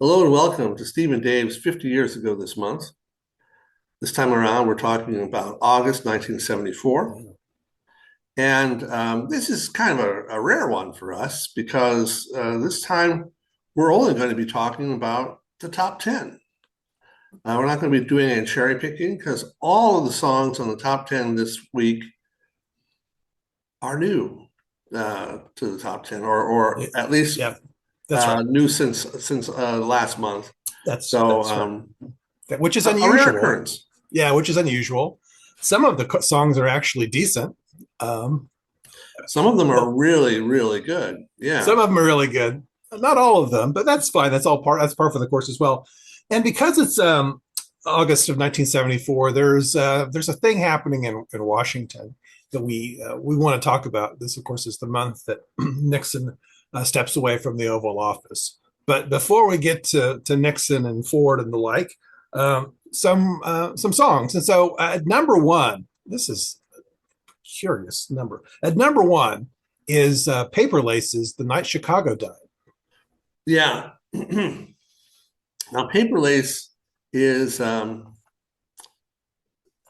Hello and welcome to Steve and Dave's 50 years ago this month. This time around, we're talking about August 1974. And this is kind of a rare one for us because this time we're only going to be talking about the top 10. We're not going to be doing any cherry picking because all of the songs on the top 10 this week are new to the top 10, or at least Yeah, that's right. new since last month. That's right. Which is A rare unusual. occurrence. Yeah, which is unusual. Some of the songs are actually decent. Um, Some of them are really, really good. some Yeah. of them are really good. Not all of them, but that's fine. That's all part. That's part for the course as well. And because it's August of 1974, there's a thing happening in Washington that we want to talk about. This, of course, is the month that Nixon steps away from the Oval Office. But before we get to Nixon and Ford and the like, some songs. And so at number one, this is a curious number. At number one is Paper Laces, The Night Chicago Died. Yeah. Now, Paper Lace is um,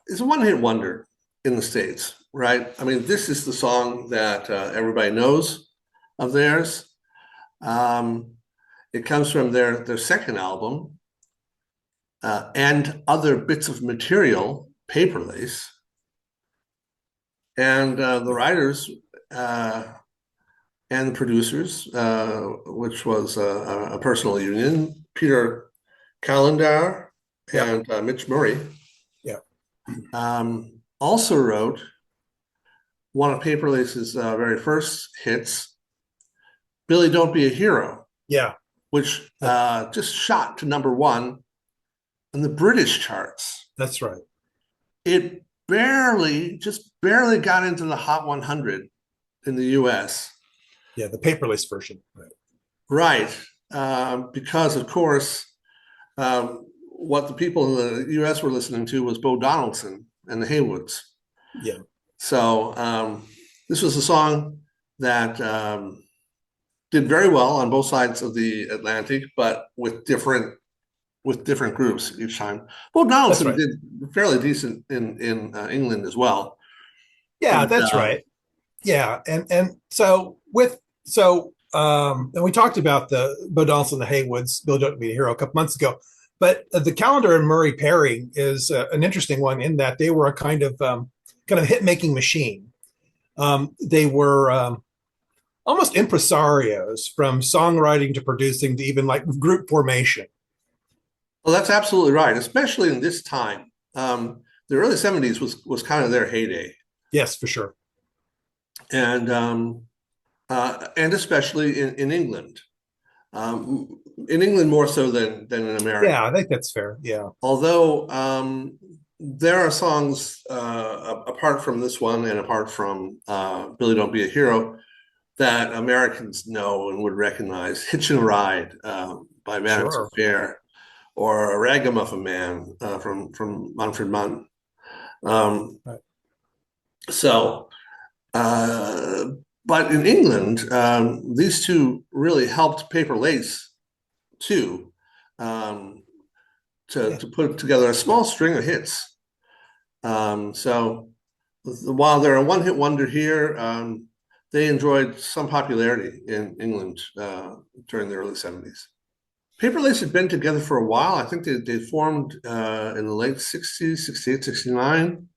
is a one-hit wonder in the States, right? I mean, this is the song that everybody knows of theirs. Um, it comes from their second album, and Other Bits of Material, Paper Lace. And the writers uh, and the producers, which was a personal union, Peter Calendar Yep. and Mitch Murray, Yep. also wrote one of Paper Lace's very first hits, Billy Don't Be a Hero, Yeah. which That, just shot to number one in the British charts. that's right. It just barely got into the Hot 100 in the US. Yeah, the Paperless version. Right. Right. Because, of course, what the people in the US were listening to was Bo Donaldson and the Haywoods. Yeah. So this was a song that did very well on both sides of the Atlantic, but with different groups each time. Bo That's Donaldson right. did fairly decent in England as well, Yeah, but that's right. Yeah, and so with so and we talked about the Bo Donaldson and the Haywoods, Bill Don't Be a Hero a couple months ago, but the Calendar and Murray pairing is an interesting one in that they were a kind of hit making machine. They were almost impresarios from songwriting to producing to even like group formation. well, that's absolutely right, especially in this time. The early '70s was kind of their heyday, Yes, for sure. and especially in England. In England more so than in America. Yeah, I think that's fair. Yeah. Although there are songs apart from this one and apart from Billy Don't Be a Hero that Americans know and would recognize. Hitchin' a Ride by Vanity Sure. Fair, or A Ragamuffin Man from Manfred Mann. Um, Right. so, uh, but in England, these two really helped Paper Lace too, um, Yeah. to put together a small string of hits. So while they're a one-hit wonder here, they enjoyed some popularity in England during the early '70s. Paper Lace had been together for a while. I think they formed in the late '60s, '68, '69,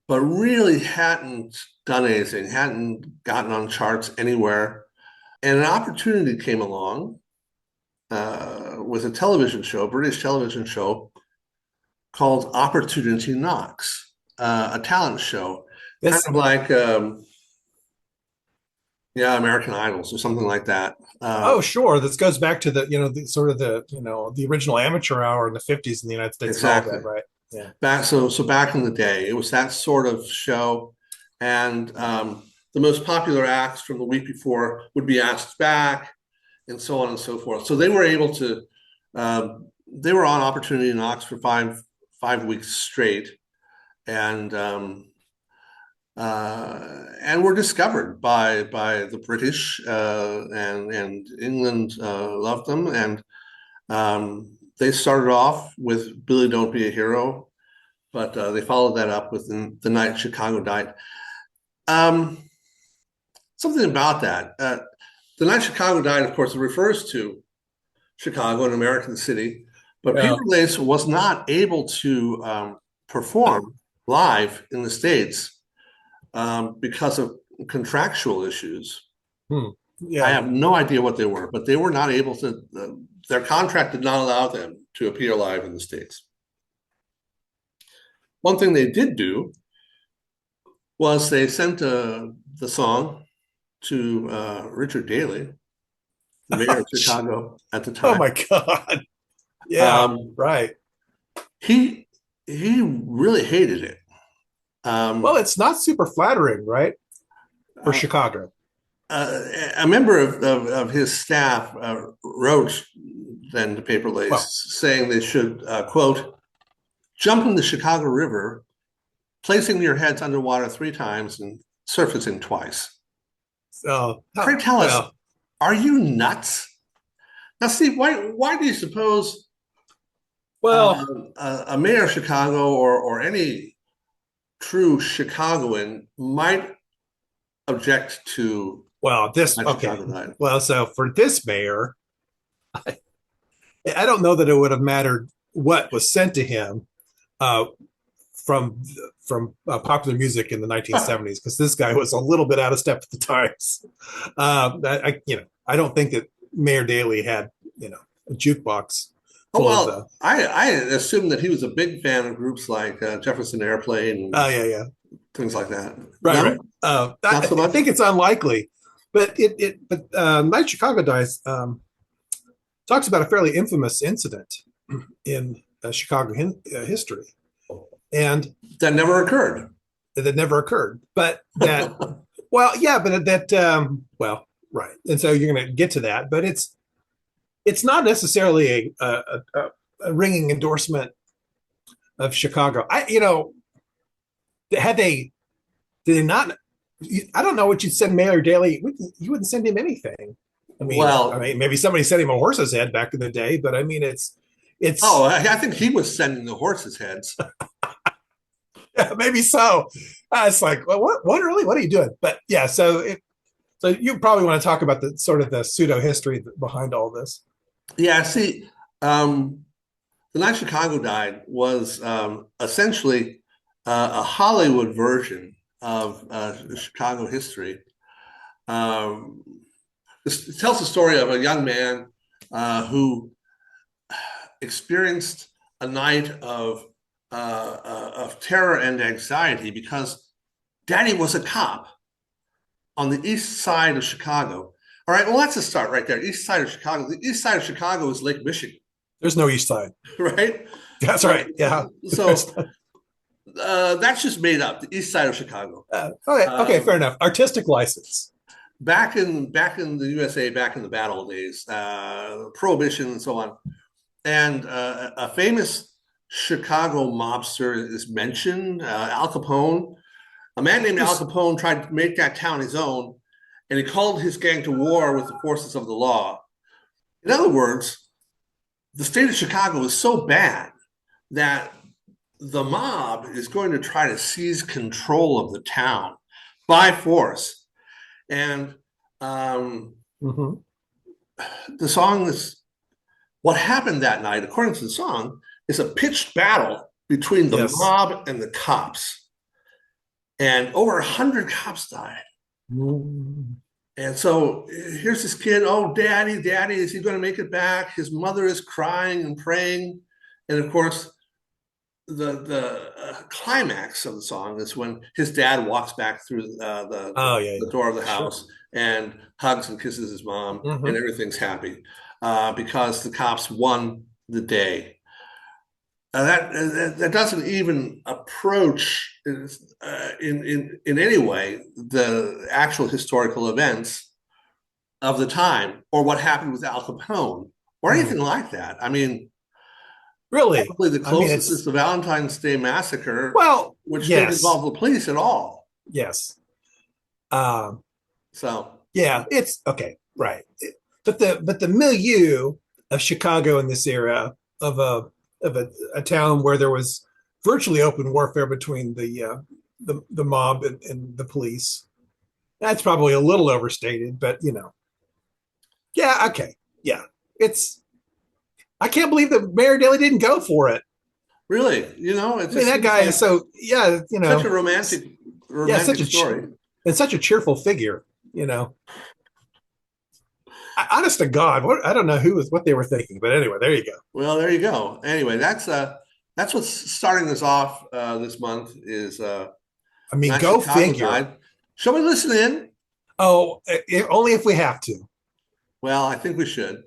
but really hadn't done anything, hadn't gotten on charts anywhere. And an opportunity came along with a television show, British television show called Opportunity Knocks, a talent show, kind This of like yeah, American Idols or something like that. Oh, sure. This goes back to the sort of the original amateur hour in the 50s in the United States and all Exactly. that, right? Yeah. So back in the day, it was that sort of show, and the most popular acts from the week before would be asked back, and so on and so forth. So they were able to, they were on Opportunity Knocks for five weeks straight, and were discovered by the British, and England loved them, and They started off with Billy Don't Be a Hero, but they followed that up with The Night Chicago Died. Um, Something about that. The Night Chicago Died, of course, it refers to Chicago, an American city, but Peter Yeah. Lace was not able to perform live in the States because of contractual issues. Hmm. I Yeah. have no idea what they were, but they were not able to, their contract did not allow them to appear live in the States. One thing they did do was they sent the song to Richard Daley, the mayor of Chicago at the Oh time. my God. Yeah. Um, Right. he he really hated it. Well, Um, it's not super flattering, right? For uh, Chicago. a member of his staff wrote then to Paper Well, Lace saying they should, quote, jump in the Chicago River, placing your heads underwater 3 times and surfacing twice. so, Pray tell us, well, are you nuts? Now, Steve, why do you suppose well, a mayor of Chicago or any true Chicagoan might object to this, that okay. Chicago night? Well, so for this mayor, I don't know that it would have mattered what was sent to him uh, from popular music in the 1970s, because this guy was a little bit out of step with the times. I don't think that Mayor Daley had, a jukebox Oh, full of well, I assume that he was a big fan of groups like Jefferson Airplane and oh yeah, yeah, things like that. right, No, right. not so I much. think it's unlikely, but Night Chicago Dies talks about a fairly infamous incident in Chicago history, and That never occurred. that never occurred. But that, well, yeah, but well, right. And so you're going to get to that, but it's not necessarily a ringing endorsement of Chicago. Had they did they not? I don't know what you'd send Mayor Daley. You wouldn't send him anything. I Well, mean, maybe somebody sent him a horse's head back in the day, but I mean, oh, it's I think he was sending the horses' heads. maybe so. It's like, well, what really? What are you doing? But yeah, so you probably want to talk about the sort of the pseudo history behind all this. Yeah, see, um, The Night Chicago Died was essentially a Hollywood version of Chicago history. Um, it tells the story of a young man who experienced a night of terror and anxiety because Daddy was a cop on the east side of Chicago. All right, well, let's just start right there. East side of Chicago. The east side of Chicago is Lake Michigan, There's no east side. right? That's right. Yeah. So that's just made up. The east side of Chicago. Okay. Okay. Fair Um, enough. Artistic license. back in the USA, back in the bad old days, Prohibition and so on, and a famous Chicago mobster is mentioned, Al Capone. A man named Al Capone tried to make that town his own, and he called his gang to war with the forces of the law. In other words, the state of Chicago is so bad that the mob is going to try to seize control of the town by force. And Mhm. the song is what happened that night, according to the song, is a pitched battle between the Yes. mob and the cops. And over 100 cops died. Mm. And so here's this kid, oh, daddy, daddy, is he going to make it back? His mother is crying and praying. And of course, the climax of the song is when his dad walks back through Oh yeah, the yeah. door of the Sure. house and hugs and kisses his mom, and Hmm. everything's happy because the cops won the day. That doesn't even approach in any way the actual historical events of the time or what happened with Al Capone or anything Mm. like that. I mean, Really? probably the I mean, closest is the Valentine's Day Massacre, well, which didn't yes, involve the police at all. yes. Um, So, yeah, it's okay, right. But the milieu. of Chicago in this era of a town where there was virtually open warfare between the mob and the police. That's probably a little overstated, but yeah, okay, yeah. It's I can't believe that Mayor Daley didn't go for it. Really, it I mean, just that seems guy like is so such a romantic story. and such a cheerful figure. Honest to God, I don't know what they were thinking, but anyway, there you go. Well, there you go. Anyway, that's what's starting us off this month is I mean, Matt go Chicago figure. died. Shall we listen in? Oh, only if we have to. Well, I think we should.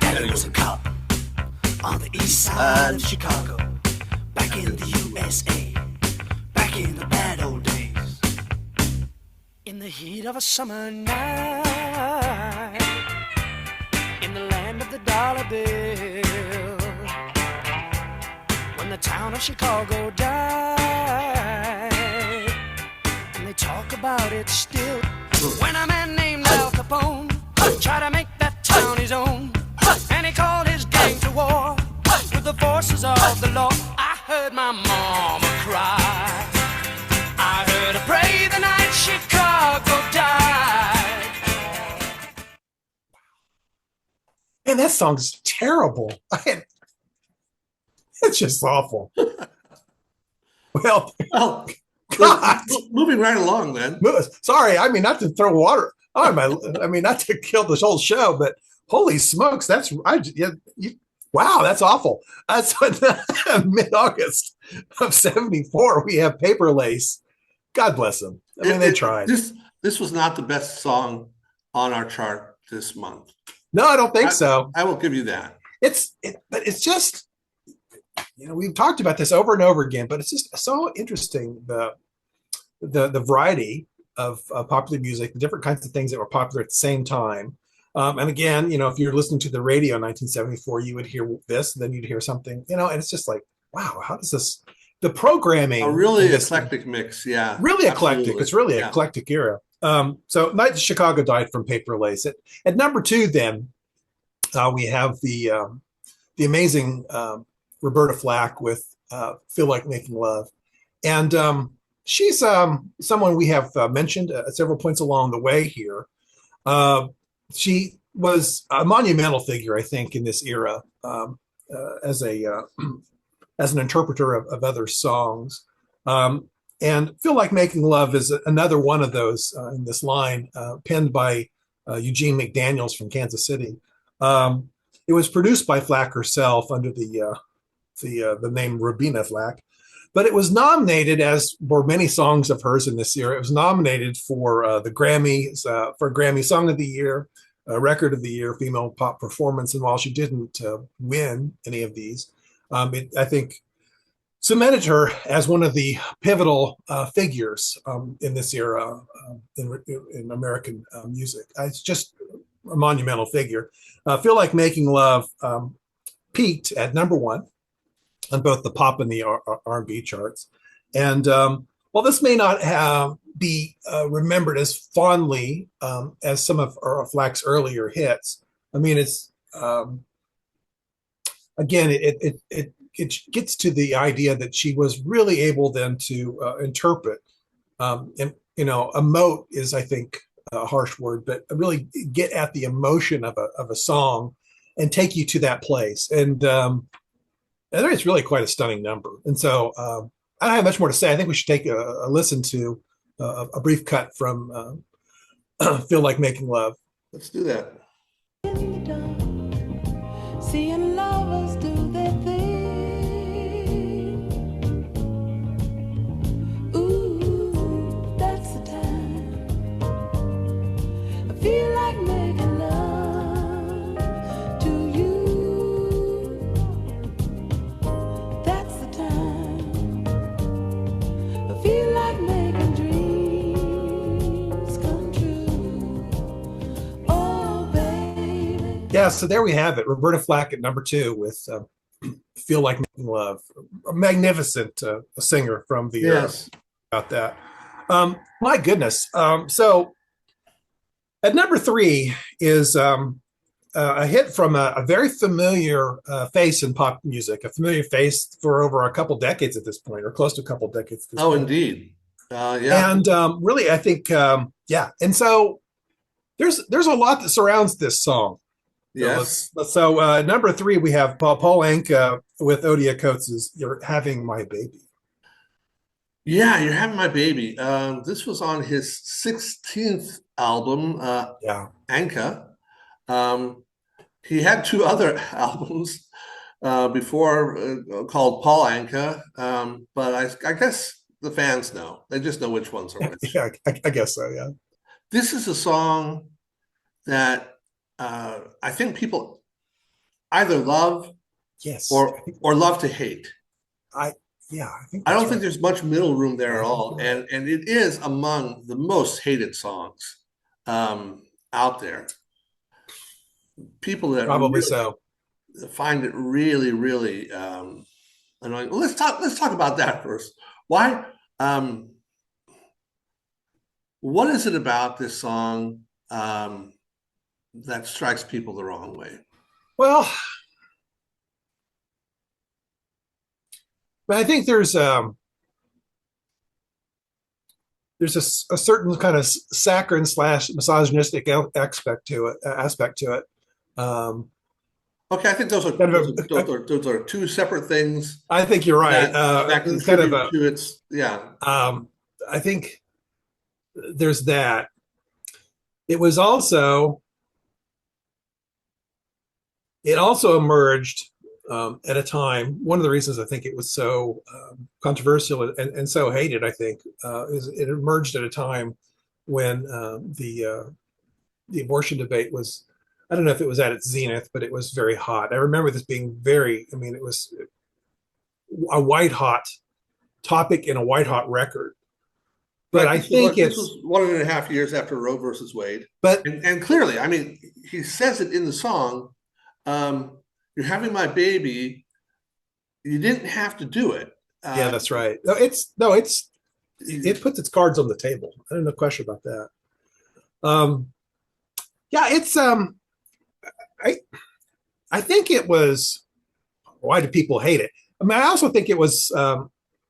Daddy was a cop on the east side of Chicago, back in the USA, back in the bad old days. In the heat of a summer night, in the land of the dollar bill, when the town of Chicago died, and they talk about it still. When a man named Al Capone tried to make that town his own, and he called his gang to war with the forces of the law, I heard my mama cry. I heard her pray the night Chicago died. Man, that song's terrible. It's just awful. Well, Oh, God. moving right along then. Sorry, I mean not to throw water on my. I mean not to kill this whole show, but holy smokes, wow, that's awful. That's mid-August of '74. We have Paper Lace. God bless them. I mean, they tried. This was not the best song on our chart this month. No, I don't think so. I will give you that. But it's just, we've talked about this over and over again, but it's just so interesting the variety of popular music, the different kinds of things that were popular at the same time. And again, if you're listening to the radio in 1974, you would hear this, and then you'd hear something, and it's just like, wow, how does this? The programming, a really eclectic mix, yeah, really absolutely. eclectic. It's really eclectic era. So Night in Chicago died from Paper Lace. At number 2, then we have the amazing Roberta Flack with "Feel Like Making Love," and she's someone we have mentioned at several points along the way here. She was a monumental figure, I think, in this era as an interpreter of other songs. And Feel Like Making Love is another one of those in this line, penned by Eugene McDaniels from Kansas City. It was produced by Flack herself under the name Robina Flack, but it was nominated, as were many songs of hers in this era. It was nominated for the Grammys, for Grammy Song of the Year, Record of the Year, Female Pop Performance. And while she didn't win any of these, I think cemented her as one of the pivotal figures in this era in American music. It's just a monumental figure. Feel Like Making Love peaked at number 1 on both the pop and the R&B charts. And while this may not be remembered as fondly as some of Flack's earlier hits, I mean, it's again, it gets to the idea that she was really able then to interpret, and emote is, I think, a harsh word, but really get at the emotion of a song and take you to that place. And I think it's really quite a stunning number. And so I don't have much more to say. I think we should take a listen to a brief cut from Feel Like Making Love. Let's do that. Seeing lovers do their thing. Ooh, that's the time. I feel like making love to you. That's the time. I feel like making dreams come true. Oh, baby. Yeah, so there we have it. Roberta Flack at number 2 with Feel Like Making Love. A magnificent singer from the era Yes. about that. My goodness. So at number 3 is a hit from a very familiar face in pop music, a familiar face for over a couple decades at this point, or close to a couple decades at this Oh, point. indeed. Yeah. And really, I think, yeah. And so there's a lot that surrounds this song. Yes. So number 3, we have Paul Anka with Odia Coates' "You're Having My Baby." Yeah, You're Having My Baby. This was on his 16th album, Yeah, Anka. He had 2 other albums before called Paul Anka, but I guess the fans know. They just know which ones are which. yeah, I guess so. Yeah, This is a song that I think people either love yes, or love to hate. yeah, I think I don't that's think right. there's much middle room there at I think all, you're right. and it is among the most hated songs out there. People that Probably really so. find it really, really annoying. Well, let's talk about that first. Why? What is it about this song that strikes people the wrong way? Well, but I think there's a certain kind of saccharine / misogynistic aspect to it. Um, Okay, I think kind of those are 2 separate things I think you're right. that It's kind of contribute to its, yeah. I think there's that. It was also emerged at a time. One of the reasons I think it was so controversial and so hated, I think, is it emerged at a time when the abortion debate was, I don't know if it was at its zenith, but it was very hot. I remember this being very, I mean, it was a white hot topic in a white hot record. But Right. I think This was 1.5 years after Roe versus Wade. But and clearly, I mean, he says it in the song, "You're having my baby. You didn't have to do it." yeah, that's right. It puts its cards on the table. I don't know, question about that. Yeah, it's I think it was. Why do people hate it? I mean, I also think it was a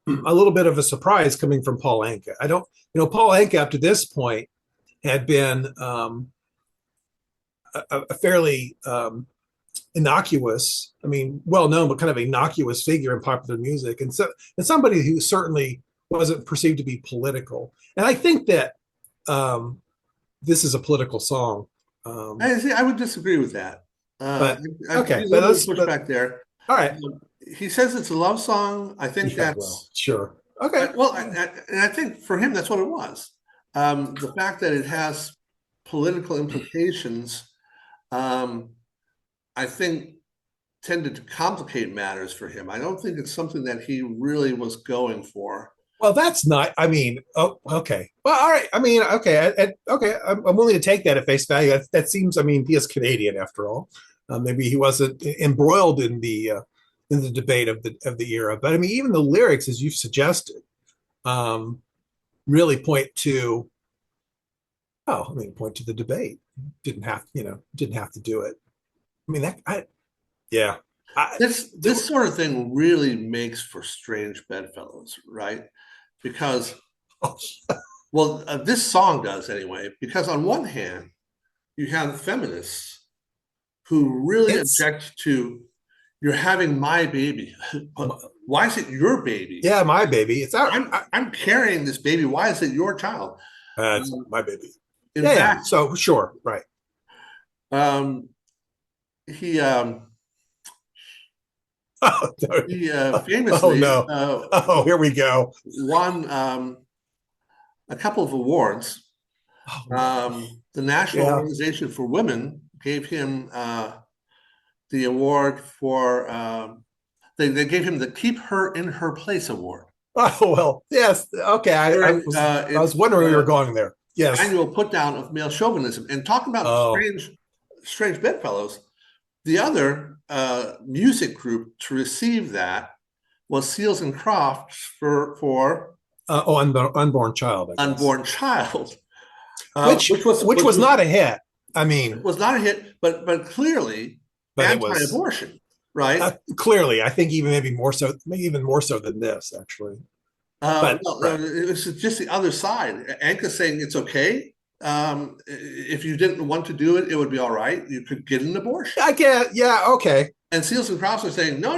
little bit of a surprise coming from Paul Anka. I don't, Paul Anka up to this point had been a fairly innocuous, I mean, well known, but kind of innocuous figure in popular music, and somebody who certainly wasn't perceived to be political. And I think that this is a political song. I would disagree with that. But okay, but let's push back there. All right. He says it's a love song. I think Yeah, that's well, sure. Okay. well, and I think for him that's what it was. The fact that it has political implications, I think, tended to complicate matters for him. I don't think it's something that he really was going for. Well, that's not. I mean, oh, okay. Well, all right. I mean, okay, okay. I'm willing to take that at face value. That seems. I mean, he is Canadian after all. Maybe he wasn't embroiled in the debate of the era. But I mean, even the lyrics, as you've suggested, really point to. Oh, I mean, point to the debate. Didn't have to do it. I mean, yeah. This sort of thing really makes for strange bedfellows, right? Because, well, this song does anyway. Because on one hand, you have feminists who really object to "you're having my baby." Why is it your baby? Yeah, my baby. It's I'm carrying this baby. Why is it your child? It's my baby. In Yeah. fact, So sure, right. He He famously oh no! Here we go. won a couple of awards. The National Organization for Women gave him the award for. They gave him the Keep Her in Her Place award. Oh well, yes. Okay, I was wondering where you were going there. Yes. Annual put down of male chauvinism, and talking about strange bedfellows. The other music group to receive that was Seals and Crofts for Unborn Child, I guess. Unborn Child, which was not a hit. I mean, it was not a hit, but clearly anti-abortion, right? Clearly, I think maybe even more so than this, actually. Right. It was just the other side. Anka saying it's okay. If you didn't want to do it, it would be all right. You could get an abortion. I get, yeah, okay. And Seals and Crofts are saying, no,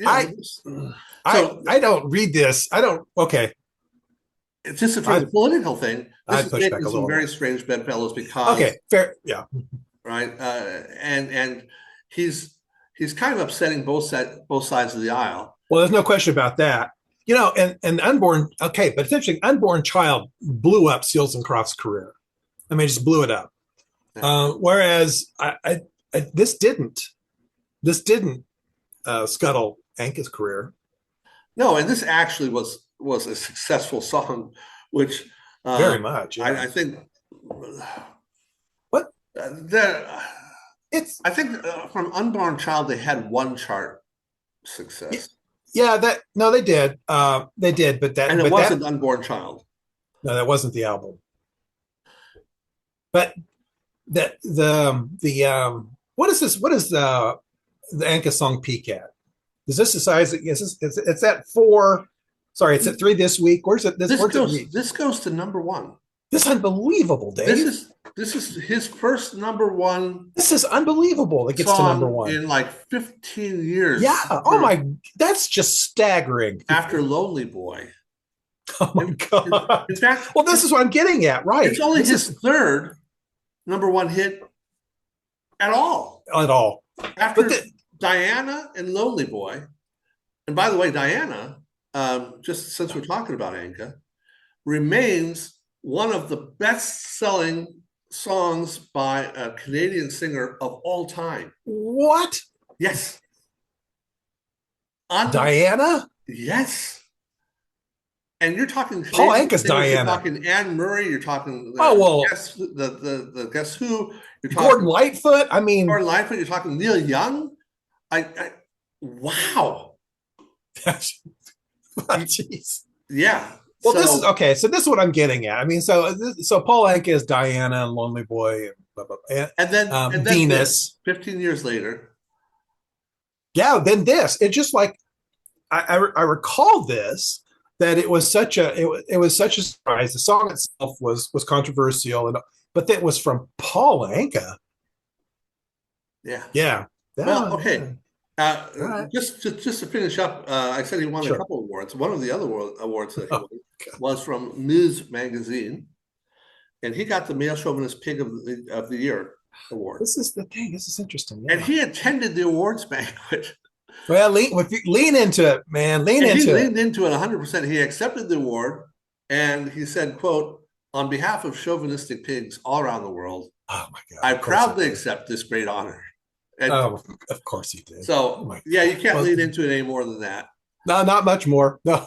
I don't read this. I don't. Okay. It's just for the political thing. This is making some very strange bedfellows because fair, yeah, right, and he's kind of upsetting both sides of the aisle. Well, there's no question about that. And Unborn, okay, but it's interesting. Unborn Child blew up Seals and Crofts' career. I mean, just blew it up. Yeah. Whereas this didn't scuttle Anka's career. No, and this actually was a successful song, which very much. Yeah. I think. What? I think from Unborn Child they had one chart success. Yeah, they did. They did, but it wasn't Unborn Child. No, that wasn't the album. But the what is this? What is the Anka song peak at? Is this the size? It's at 4. Sorry, it's at 3 this week. Where's it? This goes to number 1. This is unbelievable, Dave. This is his first number 1. This is unbelievable. It gets to number 1 in like 15 years. Yeah. Oh my, that's just staggering. After Lonely Boy. Oh my God. In fact, well, this is what I'm getting at, right? It's only his third number 1 hit at all. At all. After Diana and Lonely Boy. And by the way, Diana, just since we're talking about Anka, remains one of the best-selling songs by a Canadian singer of all time. What? Yes. Diana? Yes. And you're talking Paul Anka's Diana. You're talking Anne Murray. You're talking the Guess Who. You're talking Gordon Lightfoot. I mean, Gordon Lightfoot. You're talking Neil Young. Wow. Jeez. Yeah. Well, this is okay. So this is what I'm getting at. I mean, so Paul Anka is Diana and Lonely Boy, and blah, blah, blah. And then Venus. 15 years later. Yeah. Then this. It's just like I recall this, that it was such a surprise. The song itself was controversial, but that was from Paul Anka. Yeah. Yeah. Well, okay. Right. Just to finish up, I said he won a couple of awards. One of the other awards that he won was from Ms. Magazine, and he got the Male Chauvinist Pig of the Year award. This is the thing. This is interesting. Yeah. And he attended the awards banquet. Well, lean into it, man. He leaned into it 100%. He accepted the award, and he said, "quote On behalf of chauvinistic pigs all around the world, oh my God, I proudly accept this great honor." And of course he did. So, you can't lean into it any more than that. No, not much more. No.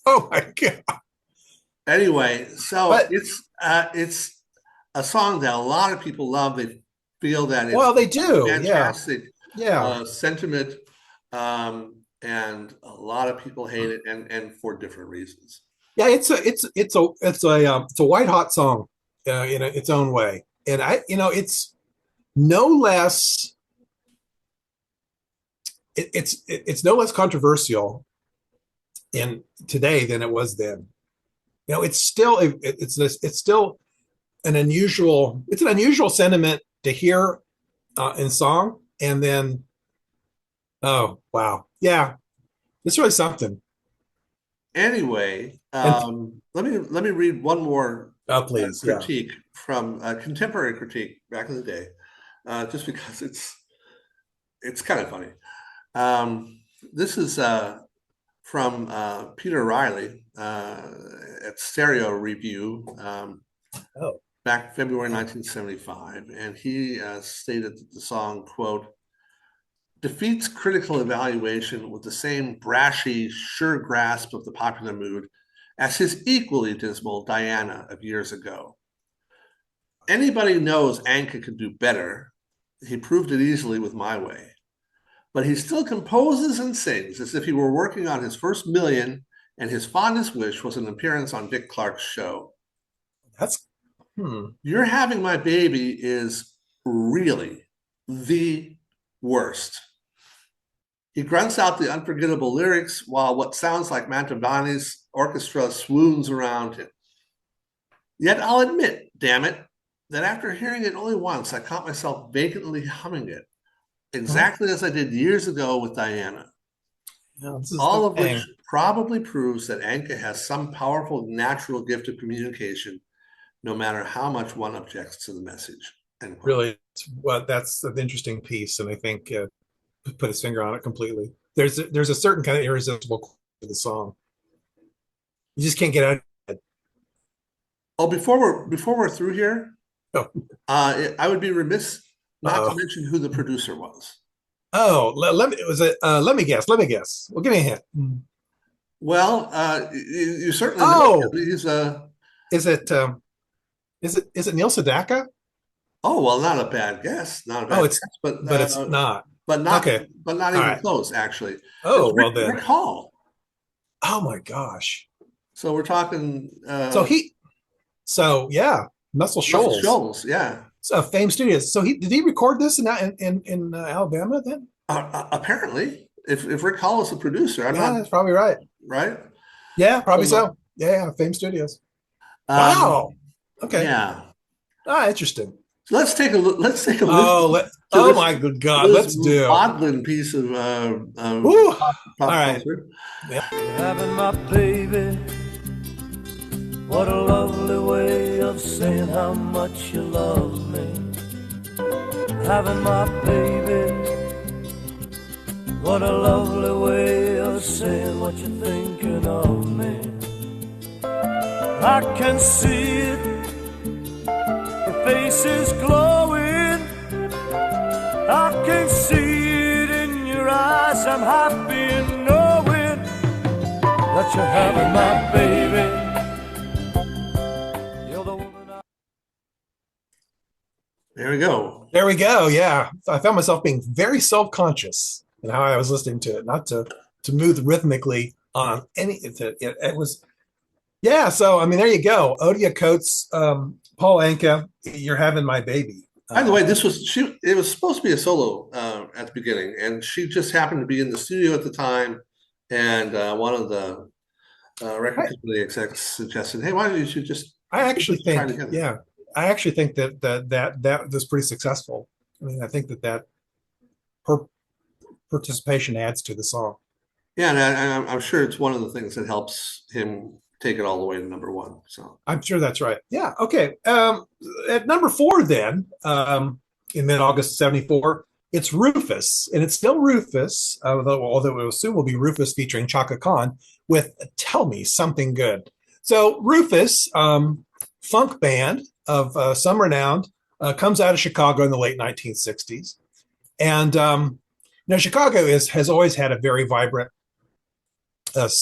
Oh my God. Anyway, so it's a song that a lot of people love. They feel that it's they do. Fantastic sentiment, and a lot of people hate it, and for different reasons. Yeah, it's a white hot song, in its own way, and it's no less. It's no less controversial in today than it was then. It's still an unusual sentiment to hear in song, and then oh wow, yeah, it's really something. Anyway, let me read one more critique from a contemporary critique back in the day, just because it's kind of funny. This is from Peter Riley at Stereo Review back February 1975, and he stated that the song, quote, defeats critical evaluation with the same brashy, sure grasp of the popular mood as his equally dismal Diana of years ago. Anybody knows Anka could do better. he proved it easily with My Way. But he still composes and sings as if he were working on his first million, and his fondest wish was an appearance on Dick Clark's show. That's You're Having My Baby is really the worst. He grunts out the unforgettable lyrics while what sounds like Mantovani's orchestra swoons around him. Yet I'll admit, damn it, that after hearing it only once, I caught myself vacantly humming it, exactly as I did years ago with Diana. All of which probably proves that Anka has some powerful natural gift of communication, no matter how much one objects to the message. Really, well, that's an interesting piece, and I think put his finger on it completely. There's a certain kind of irresistible quality to the song. You just can't get out of it. Oh, before we're through here, I would be remiss not to mention who the producer was. Oh, let me guess. Well, give me a hint. Well, you certainly know him. He's is it Neil Sedaka? Oh, well, not a bad guess. Not a bad guess, but it's not. But not okay. But not even close, actually. Oh, it's well then. Rick Hall. Oh my gosh. So we're talking Muscle Shoals. Yeah. So Fame Studios. So did he record this in Alabama then? Apparently, if Rick Hall is the producer, that's probably right. Right? Yeah, probably so. Yeah, Fame Studios. Wow. Okay. Yeah. Interesting. So let's take a look. Oh my good God! Let's do maudlin piece of all right. Yeah. Having my baby. What a lovely way of saying how much you love me. Having my baby. What a lovely way of saying what you're thinking of me. I can see it. Your face is glowing. I can see it in your eyes. I'm happy in knowing that you're having my baby. There we go. There we go. Yeah. I found myself being very self-conscious in how I was listening to it, not to move rhythmically on any, it was, yeah. So, I mean, there you go. Odia Coates, Paul Anka, You're Having My Baby. By the way, it was supposed to be a solo at the beginning, and she just happened to be in the studio at the time, and one of the record company execs suggested, hey, why don't you just I actually think that was pretty successful. I mean, I think that her participation adds to the song. Yeah, and I'm sure it's one of the things that helps him take it all the way to number one. So I'm sure that's right. Yeah. Okay. At number 4, then, in mid-August '74, it's Rufus, and it's still Rufus, although it will soon will be Rufus featuring Chaka Khan with "Tell Me Something Good." So Rufus, funk band of some renown, comes out of Chicago in the late 1960s, and Chicago has always had a very vibrant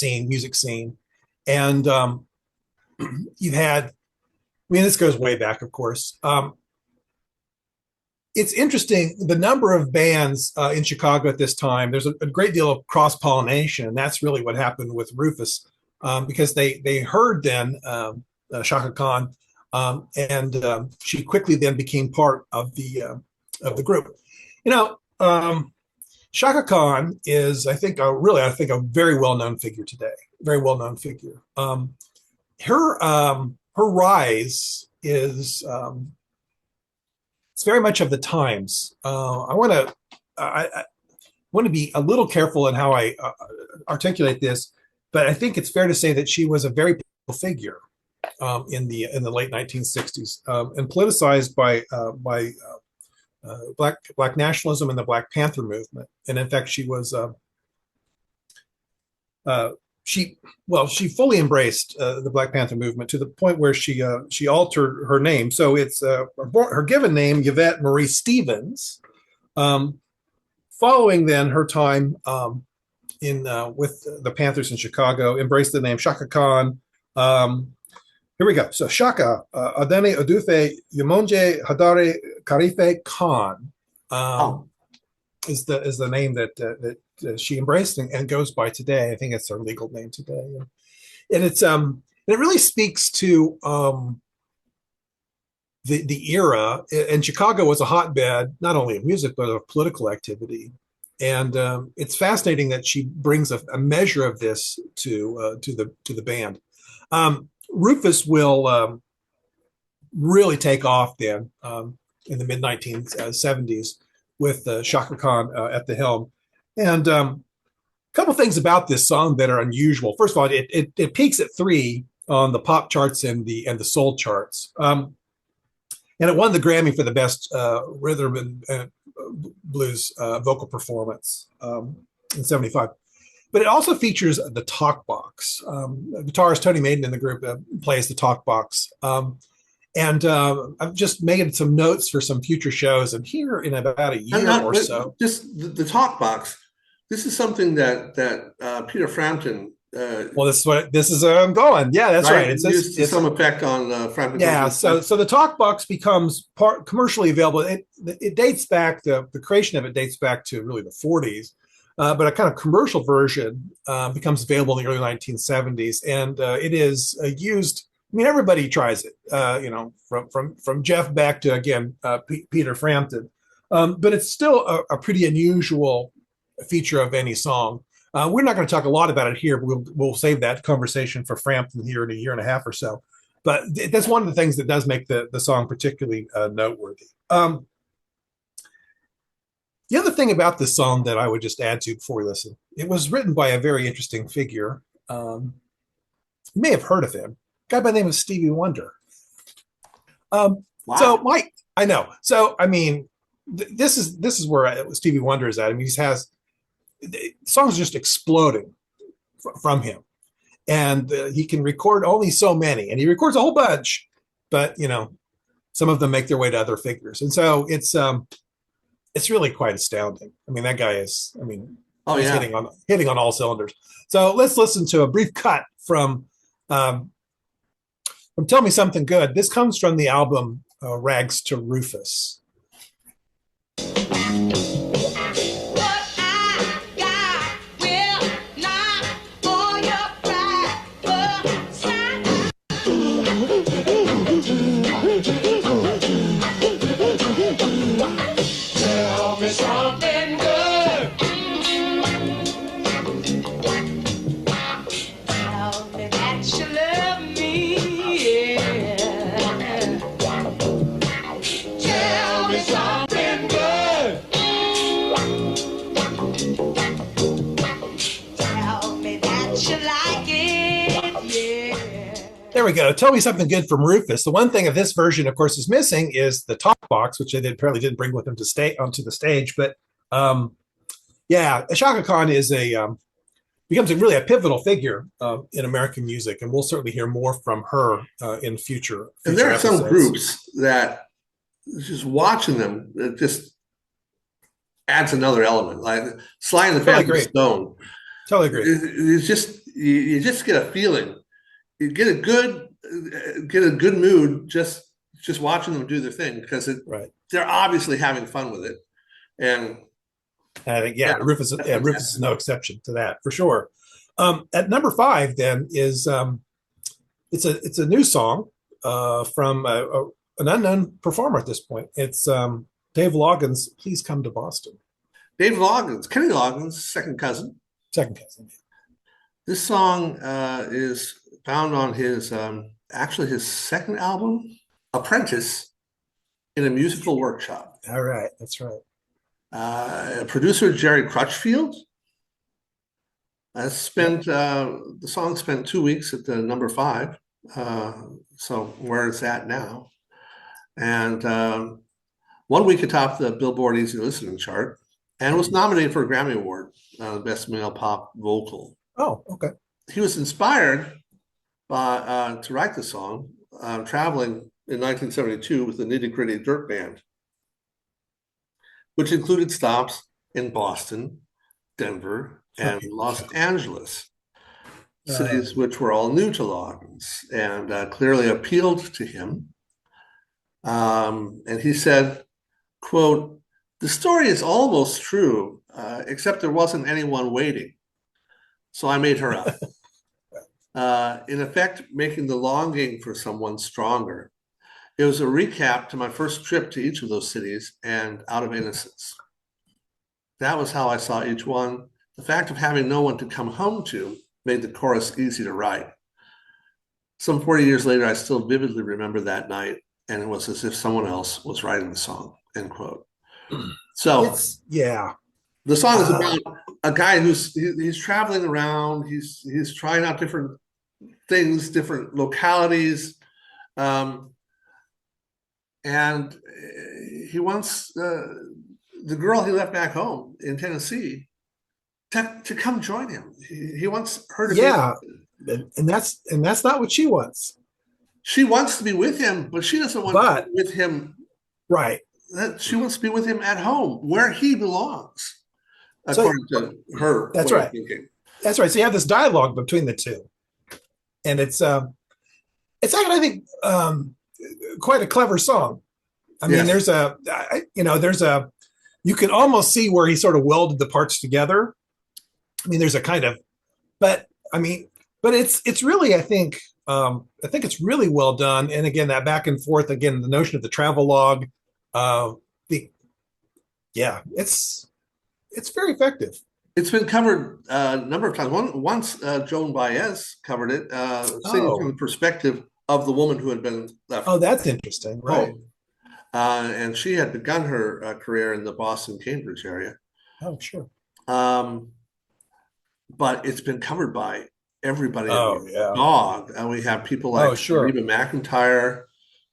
music scene. And you've had, I mean, this goes way back, of course. It's interesting, the number of bands in Chicago at this time, there's a great deal of cross-pollination, and that's really what happened with Rufus, because they heard then Chaka Khan, and she quickly then became part of the group. Chaka Khan is, I think, a very well-known figure today. Very well-known figure. Her rise is it's very much of the times. I want to be a little careful in how I articulate this, but I think it's fair to say that she was a very powerful figure in the late 1960s and politicized by Black nationalism and the Black Panther movement. And in fact, she was she fully embraced the Black Panther movement to the point where she altered her name. So it's her given name, Yvette Marie Stevens. Following then her time with the Panthers in Chicago, embraced the name Chaka Khan. Here we go. So Chaka, Adene Odufe Yumonje Hadare Karife Khan. Oh, is the name that she embraced and goes by today. I think it's her legal name today, and it really speaks to the era. And Chicago was a hotbed not only of music but of political activity. And it's fascinating that she brings a measure of this to the band. Rufus will really take off then in the mid 1970s with Chaka Khan at the helm. And a couple things about this song that are unusual. First of all, it peaks at 3 on the pop charts and the soul charts. And it won the Grammy for the best rhythm and blues vocal performance in 75. But it also features the talk box. Guitarist Tony Maiden in the group plays the talk box. And I've just made some notes for some future shows. And here in about a year or so. Just the talk box. This is something that Peter Frampton. Well, this is where I'm going. Yeah, that's right. It's some effect on Frampton. Yeah, so the talk box becomes commercially available. It dates back the creation of it dates back to really the 40s, but a kind of commercial version becomes available in the early 1970s, and it is used. I mean, everybody tries it. From Jeff Beck to again Peter Frampton, but it's still a pretty unusual feature of any song. We're not going to talk a lot about it here, but we'll save that conversation for Frampton here in a year and a half or so. But that's one of the things that does make the song particularly noteworthy. The other thing about this song that I would just add to before we listen, it was written by a very interesting figure. You may have heard of him, a guy by the name of Stevie Wonder. Wow. So Mike, I know. So I mean, this is where Stevie Wonder is at. I mean, the songs are just exploding from him, and he can record only so many, and he records a whole bunch, but some of them make their way to other figures, and so it's really quite astounding. I mean, that guy is, he's hitting on all cylinders. So let's listen to a brief cut from Tell Me Something Good. This comes from the album Rags to Rufus. Something good. Tell me that you love me. Yeah. Tell me something good. Tell me that you like it. Yeah. There we go. Tell Me Something Good from Rufus. The one thing of this version, of course, is missing is the talk box, which they apparently didn't bring with them to stay onto the stage. But Chaka Khan is becomes really a pivotal figure in American music, and we'll certainly hear more from her in future. And there are episodes. some groups that just watching them, it just adds another element. Like Sly and the Family Stone. Totally agree. It's just you just get a feeling. You get a good mood just watching them do their thing because they're obviously having fun with it. And I think Rufus is no exception to that for sure. At number 5, then is it's a new song from an unknown performer at this point. It's Dave Loggins. Please Come to Boston. Dave Loggins, Kenny Loggins' second cousin. Second cousin. This song is found on his his second album, Apprentice in a Musical Workshop. All right, that's right. Producer Jerry Crutchfield spent the song spent 2 weeks at the number 5, so where it's at now, and 1 week atop the Billboard Easy Listening chart, and was nominated for a Grammy Award, Best Male Pop Vocal. Oh, okay. He was inspired by to write the song traveling in 1972 with the Nitty Gritty Dirt Band, which included stops in Boston, Denver, and Los Angeles, cities which were all new to Loggins and clearly appealed to him. And he said, quote, The story is almost true, except there wasn't anyone waiting. So I made her up. In effect, making the longing for someone stronger. It was a recap to my first trip to each of those cities and Out of Innocence. That was how I saw each one. The fact of having no one to come home to made the chorus easy to write. Some 40 years later, I still vividly remember that night, and it was as if someone else was writing the song, end quote. So yeah. The song is about a guy he's traveling around, he's trying out different things, different localities, and he wants the girl he left back home in Tennessee to come join him. He wants her to and that's not what she wants. She wants to be with him, but she doesn't want to be with him. Right. She wants to be with him at home, where he belongs, according to her. That's right. That's right. So you have this dialogue between the two, and it's actually, I think, quite a clever song. I mean, Yes. you can almost see where he sort of welded the parts together. I mean, there's a kind of, but it's really, I think it's really well done. And again, that back and forth, again, the notion of the travel log, it's very effective. It's been covered a number of times. Once Joan Baez covered it, singing from the perspective of the woman who had been left. Oh, that's interesting, right? Home. And she had begun her career in the Boston, Cambridge area. Oh, sure. But it's been covered by everybody. Oh, yeah. Dog. And we have people like sure. Reba McEntire,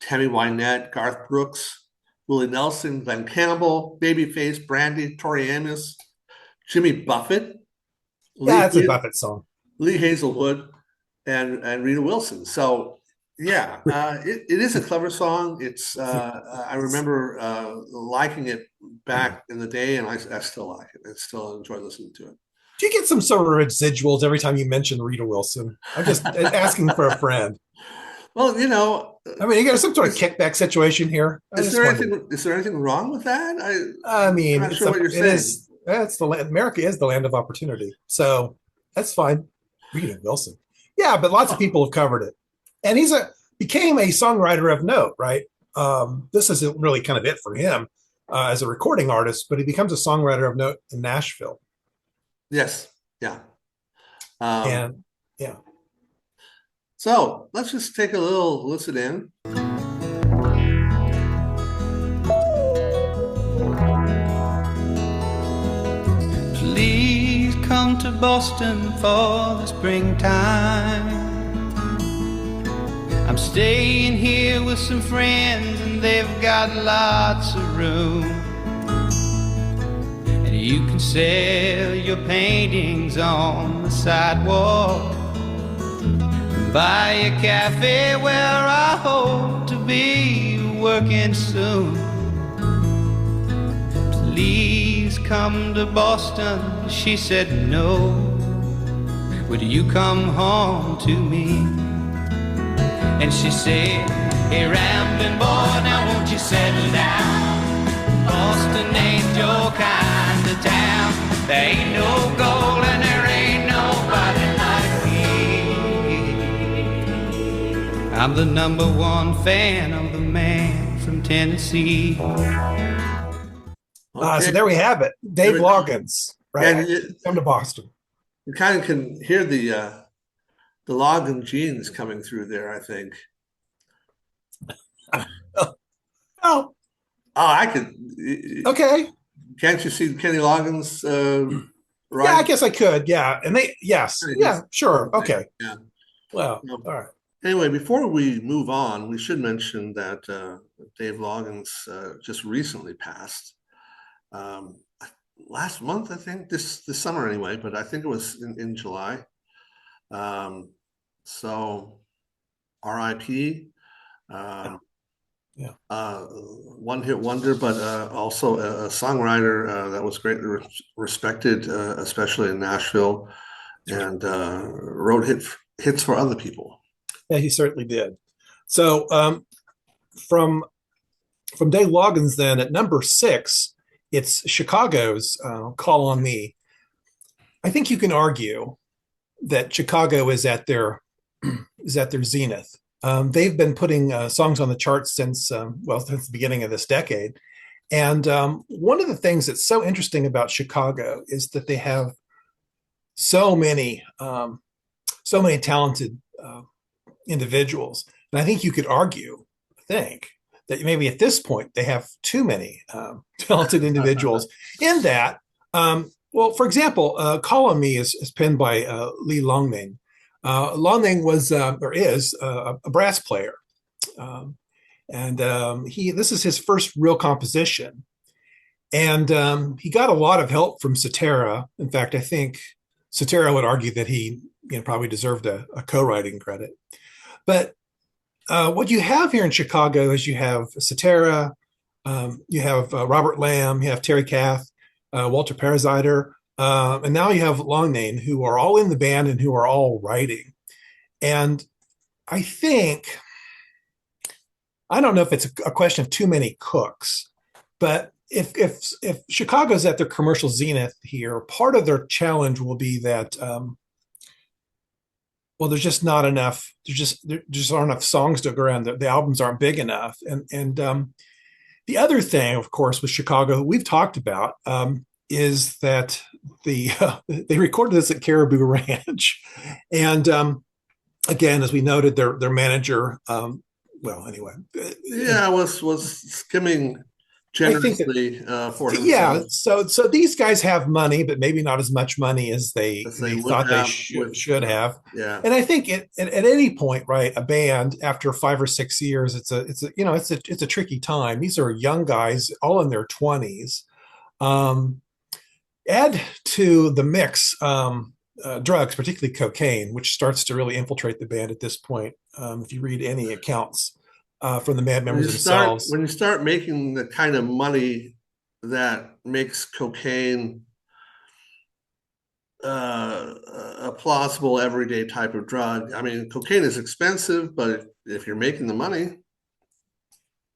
Tammy Wynette, Garth Brooks, Willie Nelson, Glenn Campbell, Babyface, Brandy, Tori Amos, Jimmy Buffett. It's a Buffett song. Lee Hazelwood, and Rita Wilson. So, yeah, it is a clever song. It's I remember liking it back in the day, and I still like it. I still enjoy listening to it. Do you get some sort of residuals every time you mention Rita Wilson? I'm just asking for a friend. Well, I mean, you got some sort of kickback situation here. Is there anything wrong with that? I mean, I'm not sure what you're saying. That's the land. America is the land of opportunity, so that's fine. Rita Wilson, yeah, but lots of people have covered it, and became a songwriter of note, right? This isn't really kind of it for him as a recording artist, but he becomes a songwriter of note in Nashville. Yes, yeah, and yeah. So let's just take a little listen in. Please come to Boston for the springtime. I'm staying here with some friends and they've got lots of room. And you can sell your paintings on the sidewalk. Buy a cafe where I hope to be working soon. Please come to Boston, she said no. Would you come home to me? And she said, hey rambling boy, now won't you settle down? Boston ain't your kind of town. There ain't no gold and there ain't nobody like me. I'm the #1 fan of the man from Tennessee. Okay. So there we have it. Dave Loggins, right? Come to Boston. You kind of can hear the Loggins genes coming through there, I think. Oh, I could. okay. Can't you see Kenny Loggins? Right? Yeah, I guess I could. Yeah, and yeah, sure, okay. Yeah. Well, all right. Anyway, before we move on, we should mention that Dave Loggins just recently passed. Last month, I think, this summer anyway, but I think it was in July. So RIP. One hit wonder, but also a songwriter that was greatly respected, especially in Nashville, and wrote hits for other people. Yeah, he certainly did. So from Dave Loggins, then at number 6 It's Chicago's Call on Me. I think you can argue that Chicago is at their zenith. They've been putting songs on the charts since since the beginning of this decade. And one of the things that's so interesting about Chicago is that they have so many talented individuals. And I think you could argue, that maybe at this point they have too many talented individuals. In that, for example, "Call on Me" is penned by Lee Longning. Longning was or is a brass player. This is his first real composition. And he got a lot of help from Cetera. In fact, I think Cetera would argue that he probably deserved a co-writing credit. But what you have here in Chicago is you have Cetera, you have Robert Lamb, you have Terry Kath, Walter Paraziter, and now you have Longnain, who are all in the band and who are all writing. And I don't know if it's a question of too many cooks, but if Chicago's at their commercial zenith here, part of their challenge will be that there's just not enough. There just aren't enough songs to go around. The albums aren't big enough. And the other thing, of course, with Chicago, we've talked about, is that they recorded this at Caribou Ranch, and again, as we noted, their manager. Was skimming generously for himself. Yeah, so these guys have money, but maybe not as much money as they thought they should have. Yeah, and I think at any point, right, a band after 5 or 6 years, it's a tricky time. These are young guys, all in their 20s. Add to the mix drugs, particularly cocaine, which starts to really infiltrate the band at this point. If you read any accounts from the band members themselves. When you start making the kind of money that makes cocaine a plausible everyday type of drug. I mean, cocaine is expensive, but if you're making the money,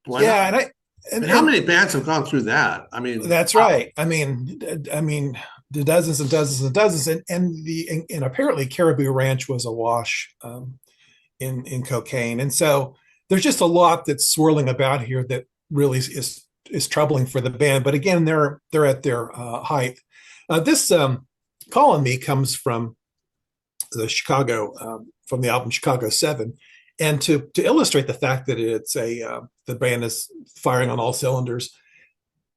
why not? And how many bands have gone through that? I mean, that's right. I mean, the dozens and dozens and dozens, and apparently Caribou Ranch was awash in cocaine, and so there's just a lot that's swirling about here that really is troubling for the band. But again, they're at their height. This "Call on Me" comes from the from the album Chicago 7. And to illustrate the fact that it's the band is firing on all cylinders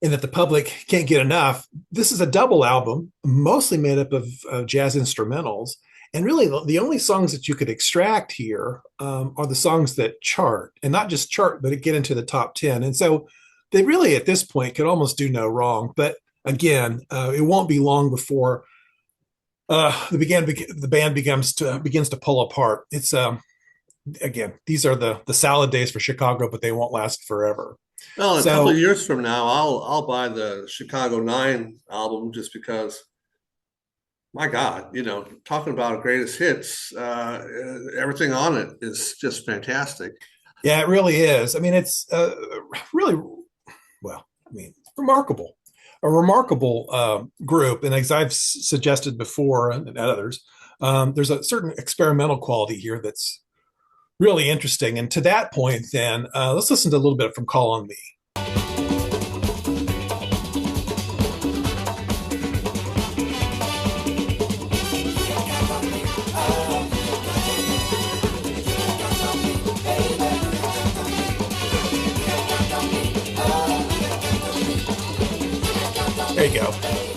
and that the public can't get enough, this is a double album, mostly made up of jazz instrumentals. And really, the only songs that you could extract here are the songs that chart, and not just chart, but get into the top 10. And so they really, at this point, could almost do no wrong. But again, it won't be long before the band begins to pull apart. It's again, these are the salad days for Chicago, but they won't last forever. Well, a couple of years from now, I'll buy the Chicago 9 album just because, my God, talking about greatest hits, everything on it is just fantastic. Yeah, it really is. I mean, it's really, remarkable. A remarkable group. And as I've suggested before and others, there's a certain experimental quality here that's really interesting. And to that point, then, let's listen to a little bit from "Call on Me." There you go.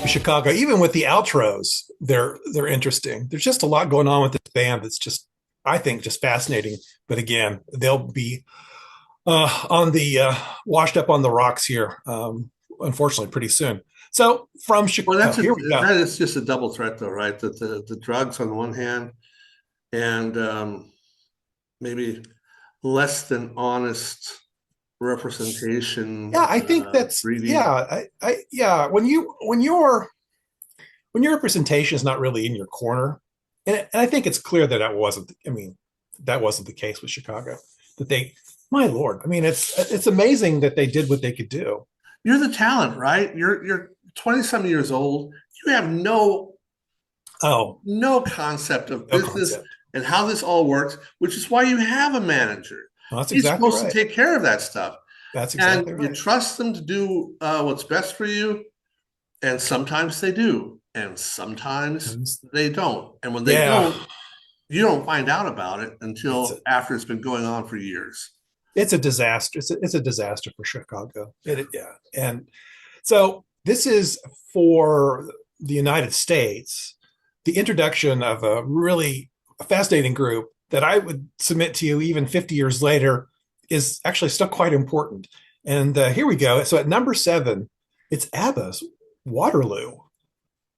Chicago, even with the outros, they're interesting. There's just a lot going on with this band that's just, I think, just fascinating. But again, they'll be on the washed up on the rocks here, unfortunately, pretty soon. So from Chicago, here we go. That is just a double threat, though, right? That the drugs on the one hand, and maybe less than honest representation. Yeah, I think that's reading. Yeah. When your representation is not really in your corner, and I think it's clear that that wasn't the case with Chicago. That they, my Lord, I mean, it's amazing that they did what they could do. you're the talent, right? You're 20 some years old. You have Oh, no concept of no business concept. and how this all works, which is why you have a manager. Well, that's He's exactly supposed to right. take care of that stuff. That's exactly And you right. trust them to do what's best for you. And sometimes they do. And sometimes And they don't. And when they yeah, don't, you don't find out about it it's until a after it's been going on for years. it's a disaster. It's a disaster for Chicago. Yeah, and so this is for the United States, the introduction of a really fascinating group that I would submit to you even 50 years later is actually still quite important. And here we go. So at number 7, it's ABBA's Waterloo.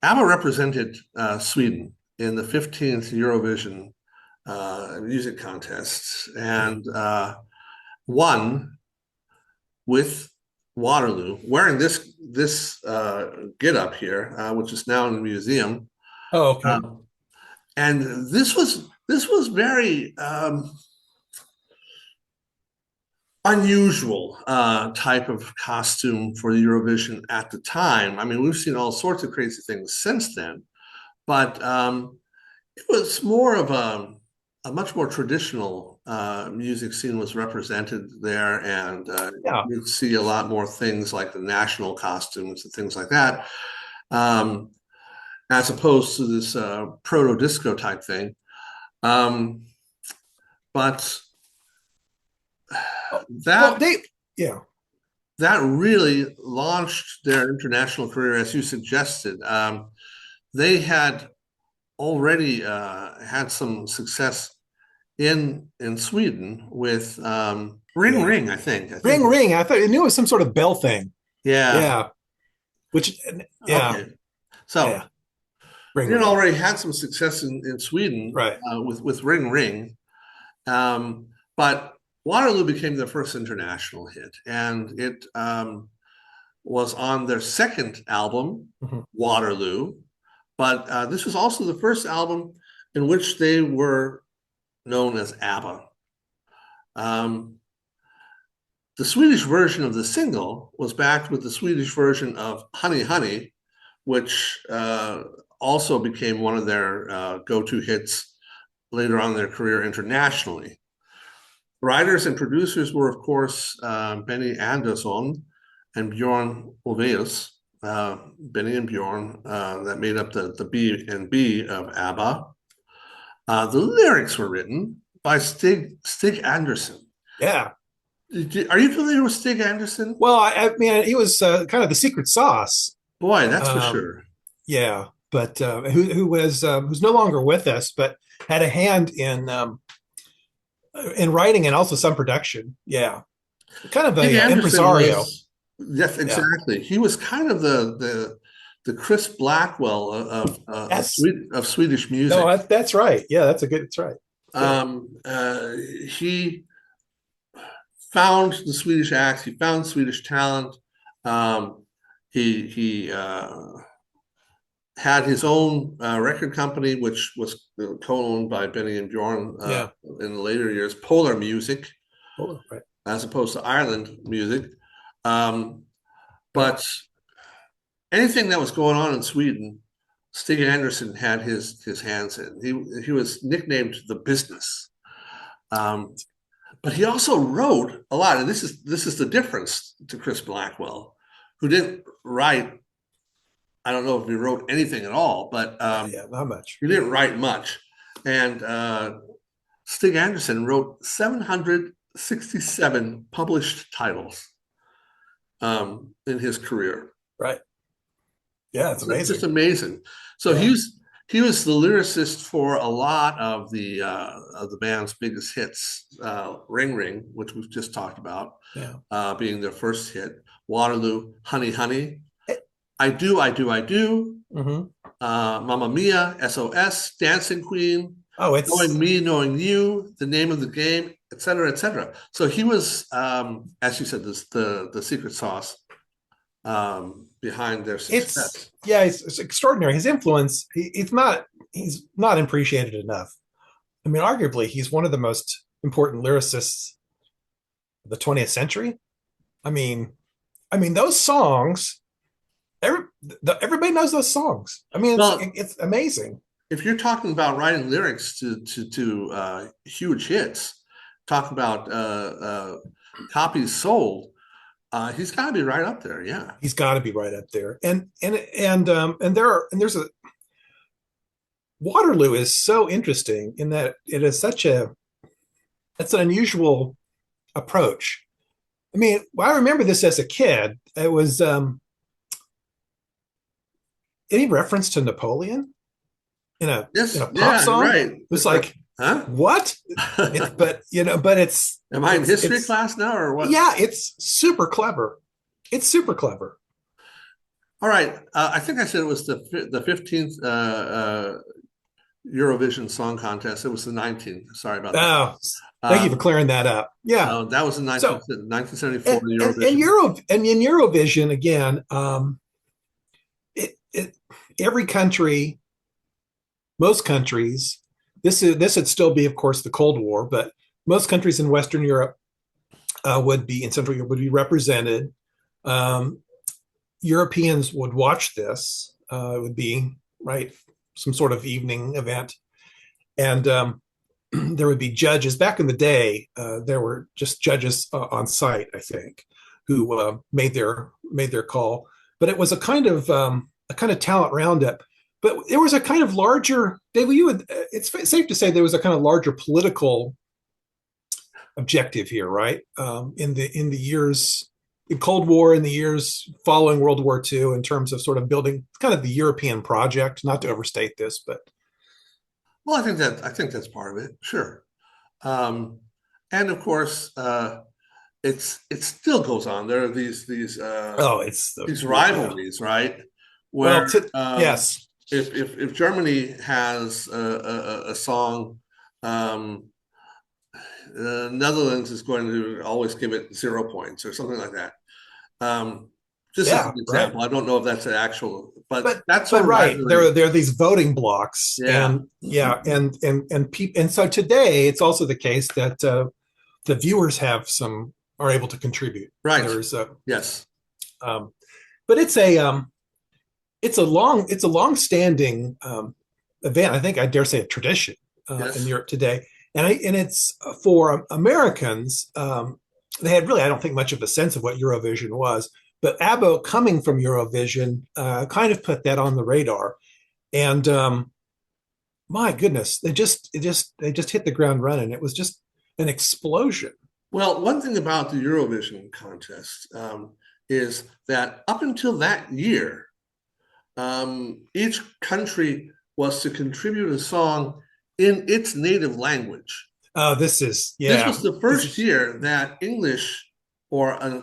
ABBA represented Sweden in the 15th Eurovision music contest and won with Waterloo, wearing this get up here, which is now in the museum. Oh, okay. And this was very unusual type of costume for the Eurovision at the time. I mean, we've seen all sorts of crazy things since then, but it was more of a much more traditional music scene was represented there, and Yeah. you'd see a lot more things like the national costumes and things like that, um, as opposed to this proto disco type thing. Um, but Well, that yeah. that really launched their international career, as you suggested. They had already had some success in Sweden with Ring Yeah. Ring, I think. Ring ring. I thought I knew it was some sort of bell thing. Yeah. Yeah. Which yeah. Okay. So Yeah. Ring they had ring. already had some success in Sweden Right. with Ring Ring, but Waterloo became their first international hit, and it was on their second album, Mhm. Waterloo. But this was also the first album in which they were known as ABBA. Um, the Swedish version of the single was backed with the Swedish version of Honey Honey, which also became one of their go-to hits later on in their career internationally. Writers and producers were, of course, Benny Andersson and Bjorn Ulvaeus. Benny and Bjorn, that made up the B and B of ABBA. The lyrics were written by Stig Anderson. Yeah. Are you familiar with Stig Anderson? Well, I mean, he was kind of the secret sauce. Boy, that's for Um, sure. Yeah, but who was who's no longer with us, but had a hand in writing and also some production. Yeah, kind of Stig a Anderson impresario. yes, Yeah. exactly. He was kind of the Chris Blackwell Yes. of Swedish music. No, that's right. Yeah, that's right. He found the Swedish acts. He found Swedish talent. He had his own record company, which was co-owned by Benny and Bjorn Yeah. in the later years, Polar Music, Oh, right. as opposed to Ireland Music. But anything that was going on in Sweden, Stig Anderson had his hands in. He was nicknamed the Business. But he also wrote a lot, and this is the difference to Chris Blackwell, who didn't write. I don't know if he wrote anything at all, but Yeah, not much. he didn't write much. And Stig Anderson wrote 767 published titles in his career. Right. Yeah, it's It's amazing. just amazing. So Yeah. he was the lyricist for a lot of the band's biggest hits. Ring Ring, which we've just talked about, Yeah. being their first hit. Waterloo, Honey Honey, Eh. I Do, I Do, I Do, Mm-hmm. Mamma Mia, SOS, Dancing Queen, Oh, it's Knowing Me, Knowing You, The Name of the Game, etc., etc. So he was, as you said, the secret sauce behind their success. it's extraordinary. His influence, he's not appreciated enough. I mean, arguably, he's one of the most important lyricists of the 20th century. I mean, I mean, those songs, everybody knows those songs. I mean, Well, it's amazing. if you're talking about writing lyrics to huge hits, talk about copies sold, he's got to be right up there. Yeah. He's got to be right up there. And there's a Waterloo is so interesting in that it is it's an unusual approach. I mean, I remember this as a kid. It was any reference to Napoleon in a Yes. in a pop Yeah. song. Right. It was like, huh? what? But it's Am I in history it's, class now or what? yeah, it's super clever. It's super clever. All right. I think I said it was the 15th Eurovision Song Contest. It was the 19th. Sorry about that. Oh, thank you for clearing that up. Yeah. That was in 1974. And, Eurovision. and in Eurovision again, every country, most countries, this would still be, of course, the Cold War, but most countries in Western Europe in Central Europe would be represented. Europeans would watch this. It would be some sort of evening event, and there would be judges. Back in the day, there were just judges on site, I think, who made their call. But it was a kind of talent roundup. But there was a kind of larger, David. It's safe to say there was a kind of larger political objective here, right? In the years, the Cold War, in the years following World War II, in terms of sort of building kind of the European project. Not to overstate this, but Well, I think that's part of it. Sure. And of course, it still goes on. There are these rivalries, right? Where yes. If Germany has a song, the Netherlands is going to always give it 0 points or something like that. Just as an example, right. I don't know if that's an actual, but that's right. There are these voting blocks, yeah. and so today it's also the case that the viewers are able to contribute. Right. Yes. But it's a long-standing event. I think I dare say a tradition in Europe today, and it's for Americans. They had really, I don't think, much of a sense of what Eurovision was, but ABBA coming from Eurovision kind of put that on the radar, and my goodness, they just hit the ground running. It was just an explosion. Well, one thing about the Eurovision contest is that up until that year, each country was to contribute a song in its native language. This was the first year that English or a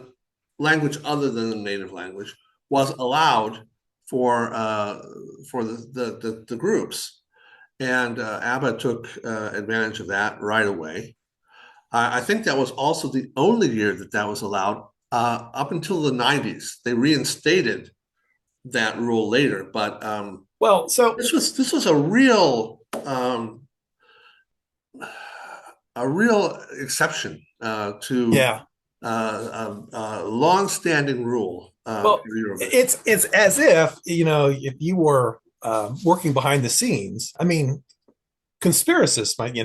language other than the native language was allowed for the groups, and ABBA took advantage of that right away. I think that was also the only year that was allowed up until the 90s. They reinstated that rule later, but this was a real exception to a long-standing rule. It's as if if you were working behind the scenes. I mean, conspiracists might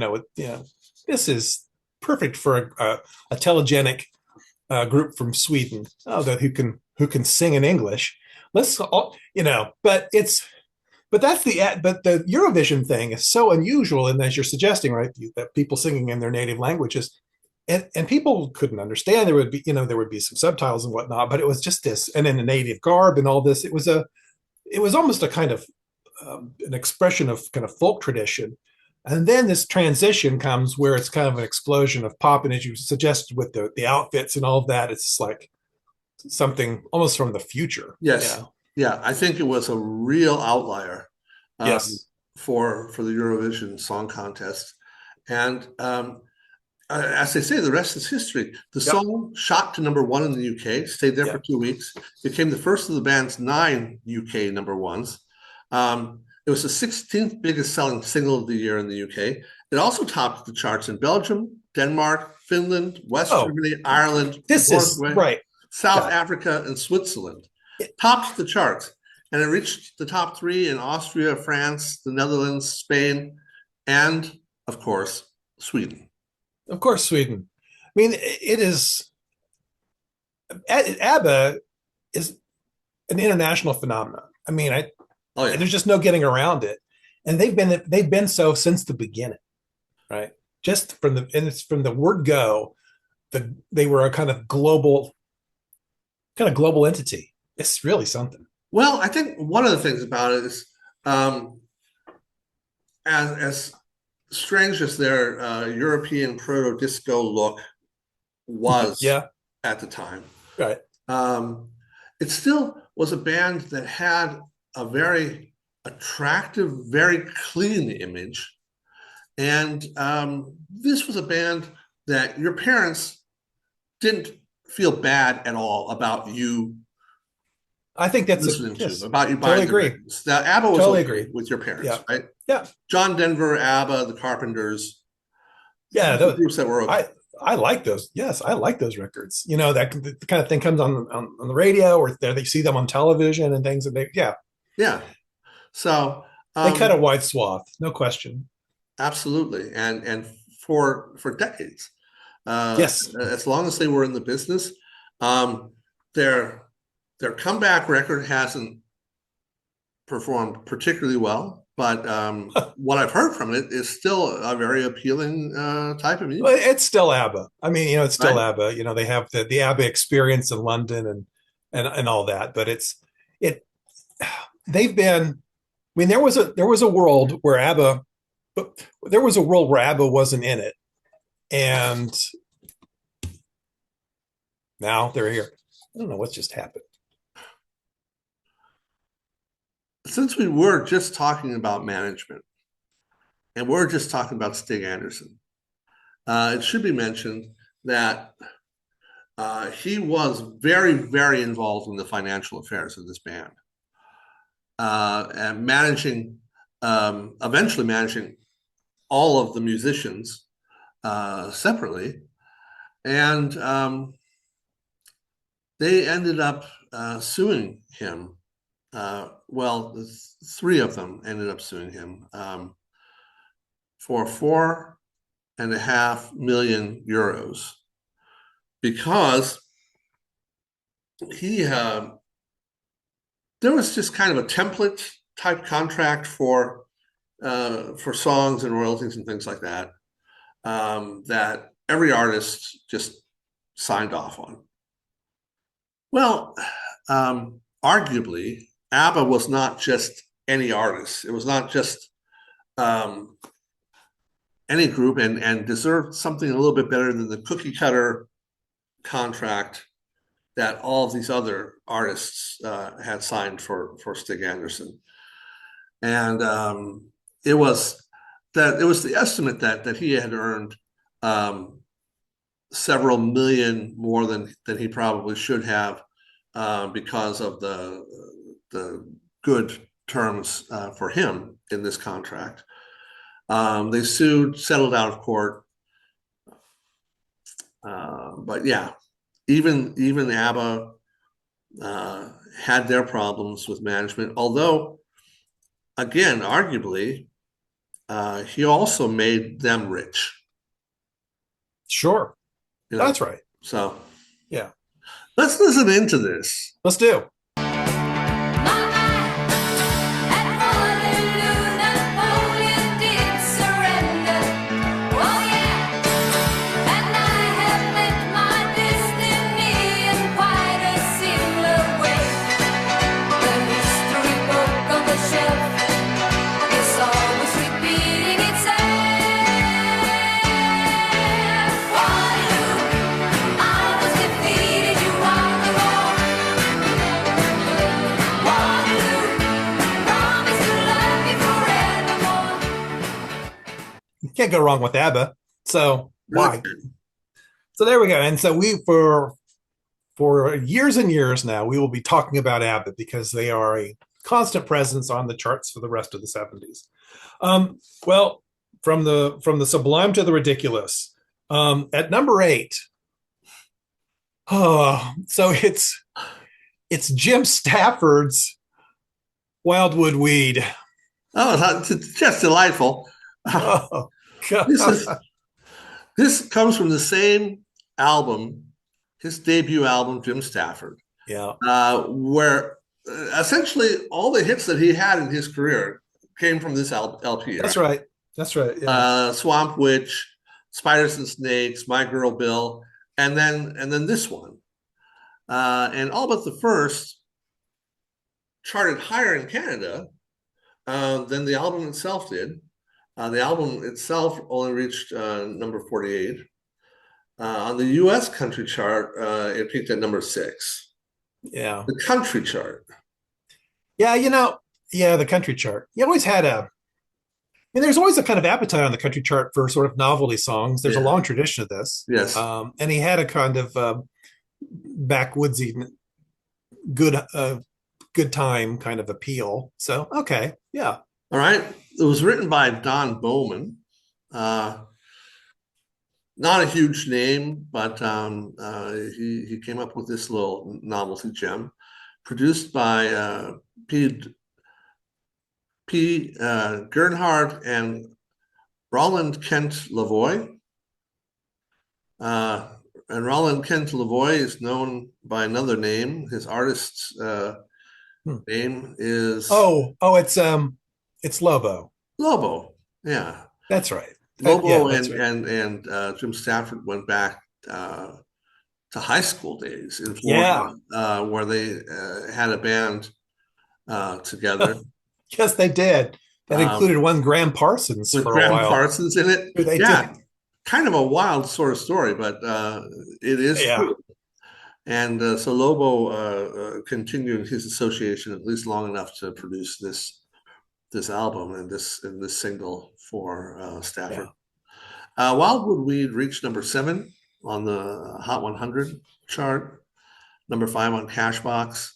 this is perfect for a telegenic group from Sweden who can sing in English. Let's but the Eurovision thing is so unusual, and as you're suggesting, right, that people singing in their native languages, and people couldn't understand. There would be some subtitles and whatnot, but it was just this, and in the native garb and all this. It was almost a kind of an expression of kind of folk tradition, and then this transition comes where it's kind of an explosion of pop, and as you suggested with the outfits and all of that, it's like something almost from the future. Yes. Yeah, I think it was a real outlier for the Eurovision Song Contest. And as they say, the rest is history. The song shot to #1 in the UK, stayed there for 2 weeks, became the first of the band's 9 UK #1s. It was the 16th biggest selling single of the year in the UK. It also topped the charts in Belgium, Denmark, Finland, West Germany, Ireland, right. South Got it. Africa, and Switzerland. It topped the charts, and it reached the top 3 in Austria, France, the Netherlands, Spain, and, of course, Sweden. Of course, Sweden. I mean, it is. ABBA is an international phenomenon. I mean, Oh yeah, there's just no getting around it, and they've been so since the beginning, right? Just it's from the word go, they were a kind of global entity. It's really something. well, I think one of the things about it is, as strange as their European proto disco look was Yeah, at the time, right. it still was a band that had a very attractive, very clean image. And this was a band that your parents didn't feel bad at all about you I think that's listening yes, to, about you totally buying the agree. records. Now, ABBA was Totally okay agree. with your parents, Yeah. right? Yeah, John Denver, ABBA, the Carpenters, yeah. the groups that were okay. I like those. Yes, I like those records. You know, that the kind of thing comes on the radio, or they see them on television and things, and Yeah. So they cut a wide swath, no question. absolutely, and for decades, Yes. as long as they were in the business, their comeback record hasn't performed particularly well, but what I've heard from it is still a very appealing type of music. Well, it's still ABBA. I mean, you know, it's still Right. ABBA. You know, they have the ABBA experience in London and all that, but they've been. I mean, there was a world where ABBA wasn't in it, and now they're here. I don't know what's just happened. Since we were just talking about management and we're just talking about Stig Anderson, it should be mentioned that he was very, very involved in the financial affairs of this band, and eventually managing all of the musicians separately. And they ended up suing him. Well, 3 of them ended up suing him for 4.5 million euros because there was just kind of a template type contract for songs and royalties and things like that, that every artist just signed off on. Well, arguably, ABBA was not just any artist. It was not just any group, and deserved something a little bit better than the cookie cutter contract that all of these other artists had signed for Stig Anderson. And it was the estimate that he had earned several million more than he probably should have, because of the good terms for him in this contract. They sued, settled out of court. But yeah, even ABBA had their problems with management, although, again, arguably, he also made them rich. Sure, You know? that's right. So Yeah, let's listen into this. let's do. Can't go wrong with ABBA. So why? So there we go. And so we for years and years now, we will be talking about ABBA because they are a constant presence on the charts for the rest of the 70s. Well, from the sublime to the ridiculous. At number 8, Oh, so it's Jim Stafford's Wildwood Weed. Oh, it's just delightful. Oh This is God. this comes from the same album, his debut album, Jim Stafford, Yeah, where essentially all the hits that he had in his career came from this LP, that's right? right. That's right. Yeah. Swamp Witch, Spiders and Snakes, My Girl Bill, and then this one. And all but the first charted higher in Canada than the album itself did. The album itself only reached number 48. On the US country chart, it peaked at number 6. Yeah. The country chart. Yeah, yeah, the country chart. You always had there's always a kind of appetite on the country chart for sort of novelty songs. There's a Yeah. long tradition of this. Yes. And he had a kind of backwoodsy, good, good time kind of appeal. So, okay. Yeah. All right. It was written by Don Bowman. Not a huge name, but he came up with this little novelty gem. Produced by P. Gernhardt and Roland Kent Lavoie. And Roland Kent Lavoie is known by another name. His artist's name is it's Lobo. Lobo. Yeah, That's right. Lobo That's and Jim Stafford went back to high school days in Yeah. Florida, where they had a band together Yes, they did. That Um, included one Graham Parsons with for a Graham while. Parsons in it. They Yeah, did. kind of a wild sort of story, but it is Yeah. true. And so Lobo continued his association at least long enough to produce this album and this single for Stafford. Wildwood Weed reached number 7 on the Hot 100 chart, number 5 on Cashbox,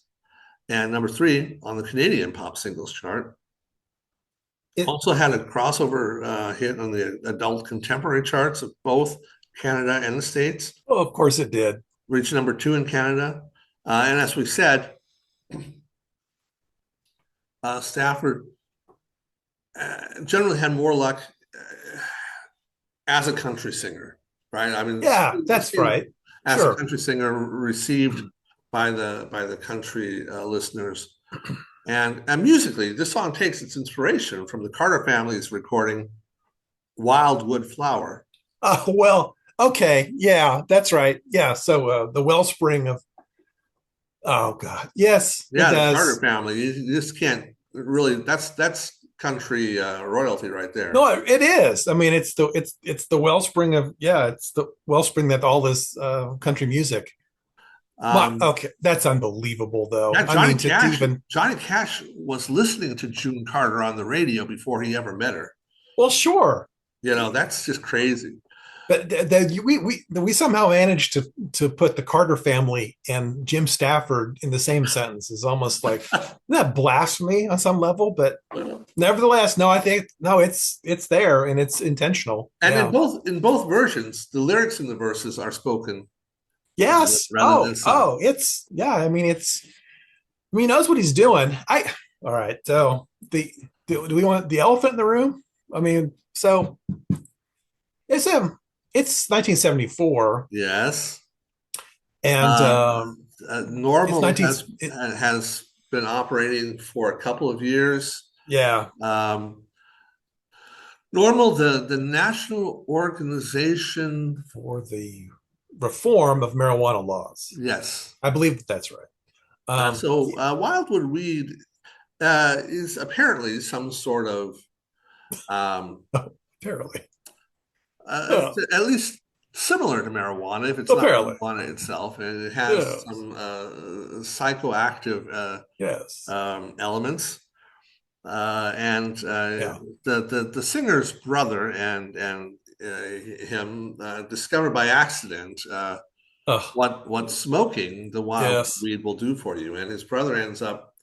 and number 3 on the Canadian Pop Singles chart. Also had a crossover hit on the adult contemporary charts of both Canada and the States. Oh, of course it did. Reached number 2 in Canada. And as we said, Stafford generally had more luck as a country singer, right? I mean, Yeah, that's right. As Sure. a country singer, received by the country listeners, and musically, this song takes its inspiration from the Carter family's recording "Wildwood Flower." Well, okay. Yeah, that's right. Yeah. So the wellspring of, oh God. Yes, Yeah, it the does. Carter family. You just can't really. That's country royalty right there. No, it is. I mean, it's the wellspring of, it's the wellspring that all this country music. Okay, that's unbelievable, though. Yeah, I mean, to even Johnny Cash was listening to June Carter on the radio before he ever met her. well, sure, That's just crazy. but we somehow managed to put the Carter family and Jim Stafford in the same sentence. Is almost like isn't that blasphemy on some level, but nevertheless, no, I think no, it's there and it's intentional. And Yeah. in both versions, the lyrics in the verses are spoken. Yes. rather than sung. It's I mean, he knows what he's doing. All right. So do we want the elephant in the room? I mean, so it's 1974, Yes. and Normal it's 19 has been operating for a couple of years. yeah, Normal, the national organization. for the reform of marijuana laws. Yes. I believe that's right. So Wildwood Weed is apparently some sort of Apparently. at least similar to marijuana, if it's Apparently. not marijuana itself, and it has Yes. some psychoactive Yes. elements. And the singer's brother and him discovered by accident what smoking the wild weed will do for you, and his brother ends up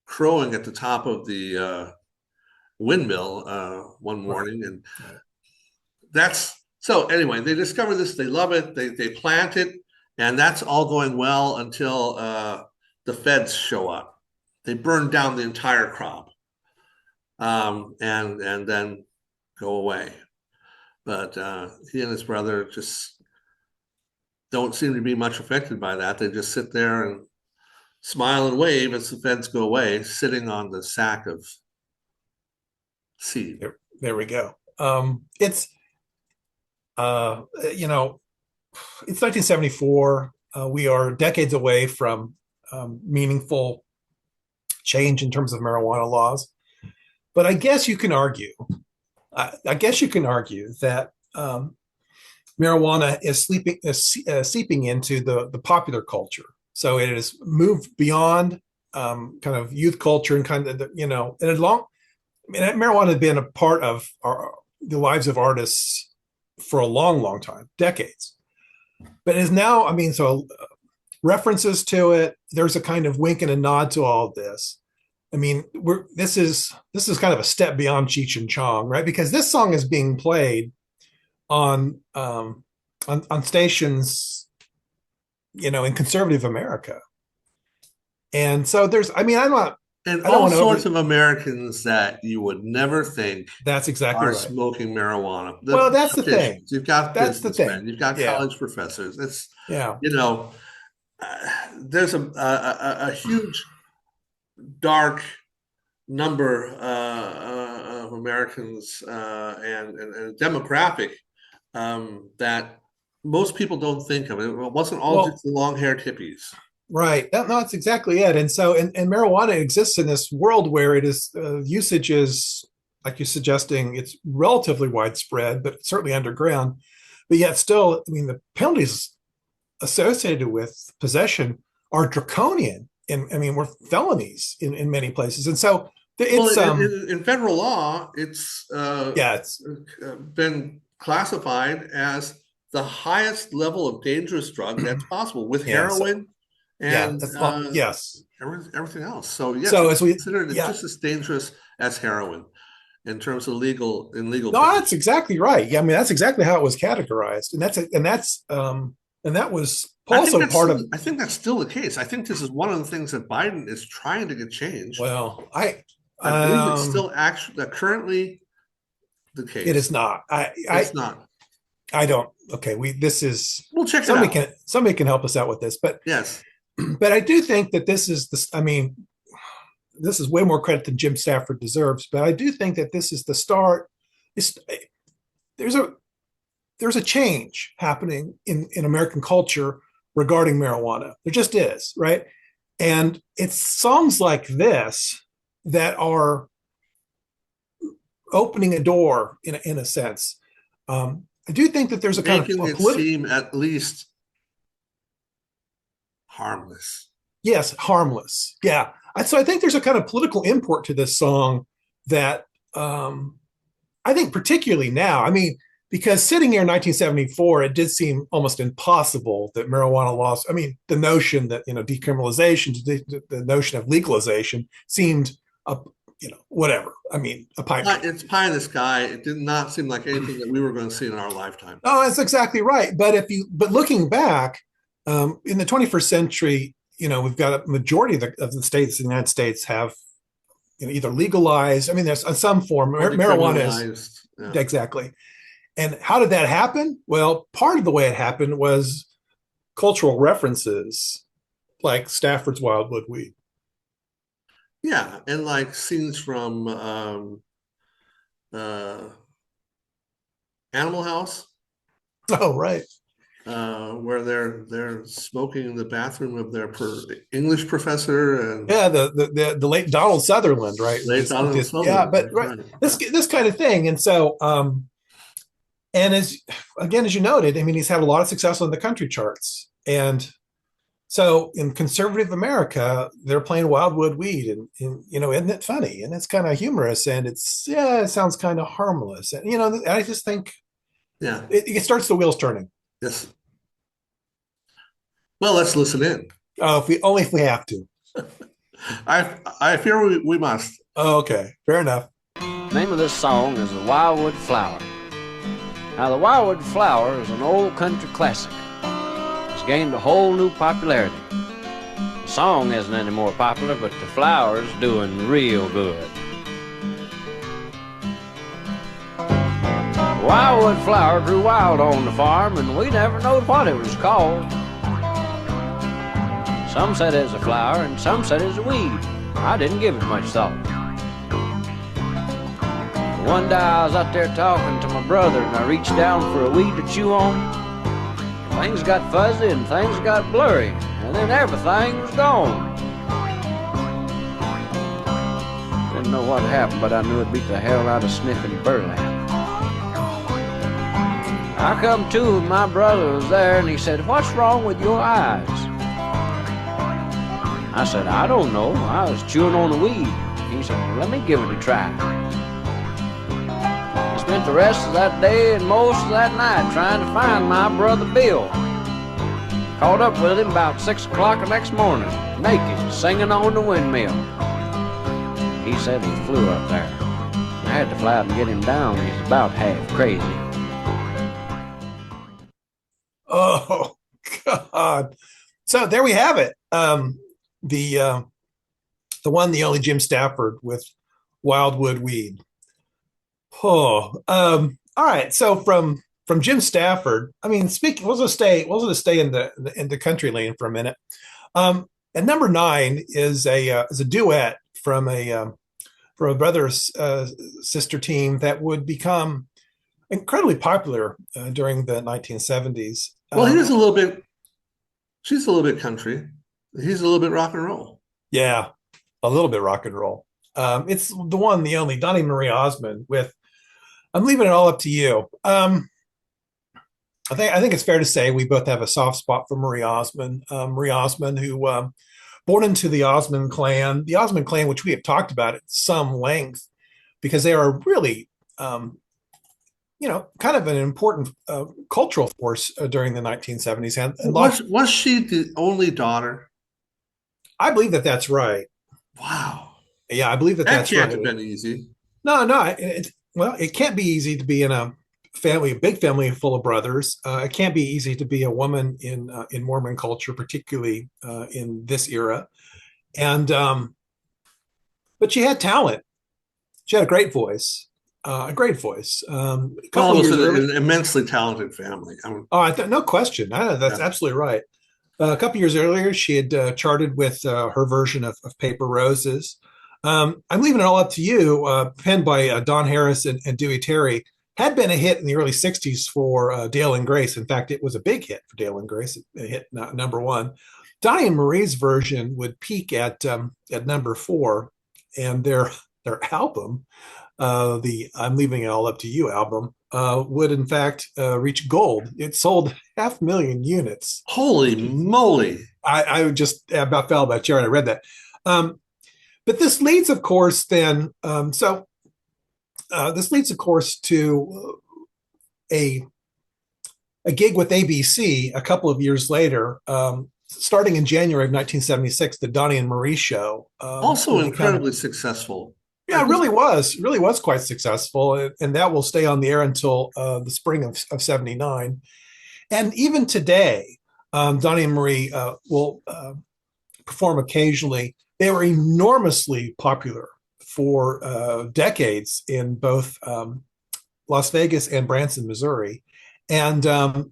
crowing at the top of the windmill one morning, and that's So anyway, they discover this, they love it, they plant it, and that's all going well until the feds show up. They burn down the entire crop, and then go away. But he and his brother just don't seem to be much affected by that. They just sit there and smile and wave as the feds go away, sitting on the sack of seed. There we go. It's you know, it's 1974. We are decades away from meaningful change in terms of marijuana laws. But I guess you can argue, that marijuana is seeping into the popular culture. So it has moved beyond kind of youth culture and kind of, marijuana has been a part of the lives of artists for a long, long time, decades. But it is now, references to it, there's a kind of wink and a nod to all of this. I mean, this is kind of a step beyond Cheech and Chong, right? Because this song is being played on stations, in conservative America. And so there's, I'm not, and all sorts of Americans that you would never think that's exactly are right. smoking marijuana. Well, that's the thing. You've got businessmen, you've got college professors. It's there's a huge dark number of Americans and a demographic that most people don't think of. It wasn't all just the long-haired hippies. Right. No, that's exactly it. And so, and marijuana exists in this world where it is usage is, like you're suggesting, it's relatively widespread, but certainly underground. But yet still, the penalties associated with possession are draconian. And we're felonies in many places. And so it's in federal law, it's been classified as the highest level of dangerous drug that's possible with heroin. And everything else. So as we consider it, it's just as dangerous as heroin in terms of legal. No, that's exactly right. Yeah, that's exactly how it was categorized, and that was also part of. I think that's still the case. I think this is one of the things that Biden is trying to get changed. Well, I believe it's still actually currently the case. It is not. It's not. I don't. Okay, we'll check it out. Somebody can help us out with this, but yes. But I do think that this is this is way more credit than Jim Stafford deserves. But I do think that this is the start. There's a change happening in American culture regarding marijuana. There just is, right? And it's songs like this that are opening a door in a sense. I do think that there's a kind of making it seem at least harmless. Yes, harmless. Yeah. So I think there's a kind of political import to this song that I think particularly now, because sitting here in 1974, it did seem almost impossible that marijuana laws, the notion that, decriminalization, the notion of legalization seemed, whatever. A pipe. It's pie in the sky. It did not seem like anything that we were going to see in our lifetime. Oh, that's exactly right. But looking back, in the 21st century, we've got a majority of the states in the United States have either legalized. There's some form marijuana is exactly. And how did that happen? Well, part of the way it happened was cultural references like Stafford's Wildwood weed. Yeah, and like scenes from Animal House. Oh, right. Where they're smoking in the bathroom of their English professor, and the late Donald Sutherland, right? Sutherland. Yeah, but right. This kind of thing, and so and as you noted, he's had a lot of success on the country charts, and so in conservative America, they're playing Wildwood weed, and isn't it funny? And it's kind of humorous, and it sounds kind of harmless, and I just think, it starts the wheels turning. Yes. Well, let's listen in. Oh, if we have to. I fear we must. Oh, okay, fair enough. The name of this song is The Wildwood Flower. Now, the Wildwood Flower is an old country classic. It's gained a whole new popularity. The song isn't any more popular, but the flower's doing real good. The Wildwood Flower grew wild on the farm, and we never knowed what it was called. Some said it was a flower, and some said it was a weed. I didn't give it much thought. One day I was out there talking to my brother, and I reached down for a weed to chew on. Things got fuzzy and things got blurry, and then everything was gone. Didn't know what happened, but I knew it beat the hell out of sniffing burlap. I come to, and my brother was there, and he said, "What's wrong with your eyes?" I said, "I don't know. I was chewing on a weed." He said, "Well, let me give it a try." I spent the rest of that day and most of that night trying to find my brother Bill. Caught up with him about 6 o'clock the next morning, naked, singing on the windmill. He said he flew up there. I had to fly out and get him down. He's about half crazy. Oh, God. So there we have it. The one, the only Jim Stafford with Wildwood Weed. Oh, all right. So from Jim Stafford, I mean, speaking, we'll just stay in the country lane for a minute. And number 9 is a duet from a brother sister team that would become incredibly popular during the 1970s. Well, she's a little bit country. He's a little bit rock and roll. Yeah, a little bit rock and roll. It's the one, the only Donny Marie Osmond with "I'm Leaving It All Up to You." I think it's fair to say we both have a soft spot for Marie Osmond. Marie Osmond, who born into the Osmond clan, which we have talked about at some length, because they are really kind of an important cultural force during the 1970s. And was she the only daughter? I believe that that's right. Wow. Yeah, I believe that's right. That can't have been easy. No. It can't be easy to be in a big family full of brothers. It can't be easy to be a woman in Mormon culture, particularly in this era. And but she had talent. She had a great voice. A great voice. Well, it was an immensely talented family. No question. That's absolutely right. A couple years earlier, she had charted with her version of Paper Roses. I'm Leaving It All Up to You, penned by Don Harris and Dewey Terry, had been a hit in the early 60s for Dale and Grace. In fact, it was a big hit for Dale and Grace. It hit number 1. Donny and Marie's version would peak at number 4, and their album, the I'm Leaving It All Up to You album, would in fact reach gold. It sold 500,000 units. Holy moly. I just about fell by a chair when I read that. But this leads, of course, then, this leads, of course, to a gig with ABC a couple of years later, starting in January of 1976, the Donny and Marie Show. Also incredibly successful. Yeah, it really was quite successful. And that will stay on the air until the spring of 79. And even today, Donny and Marie will perform occasionally. They were enormously popular for decades in both Las Vegas and Branson, Missouri. And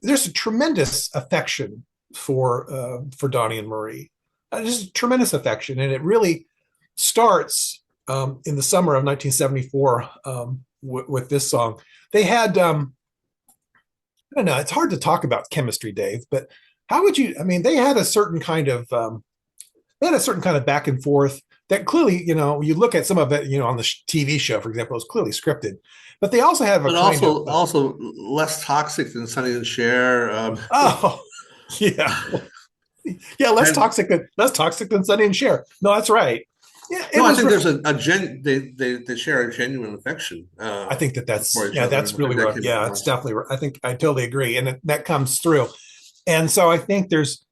there's a tremendous affection for Donny and Marie. Just tremendous affection. And it really starts in the summer of 1974 with this song. They had, I don't know, it's hard to talk about chemistry, Dave, but how would you, I mean, they had a certain kind of back and forth that clearly, you look at some of it, on the TV show, for example, it was clearly scripted, but they also have also less toxic than Sonny and Cher. Less toxic than Sonny and Cher. No, that's right. Yeah, I think there's they share a genuine affection. I think that's really right. Yeah, it's definitely right. I totally agree, and that comes through. And so I think there's,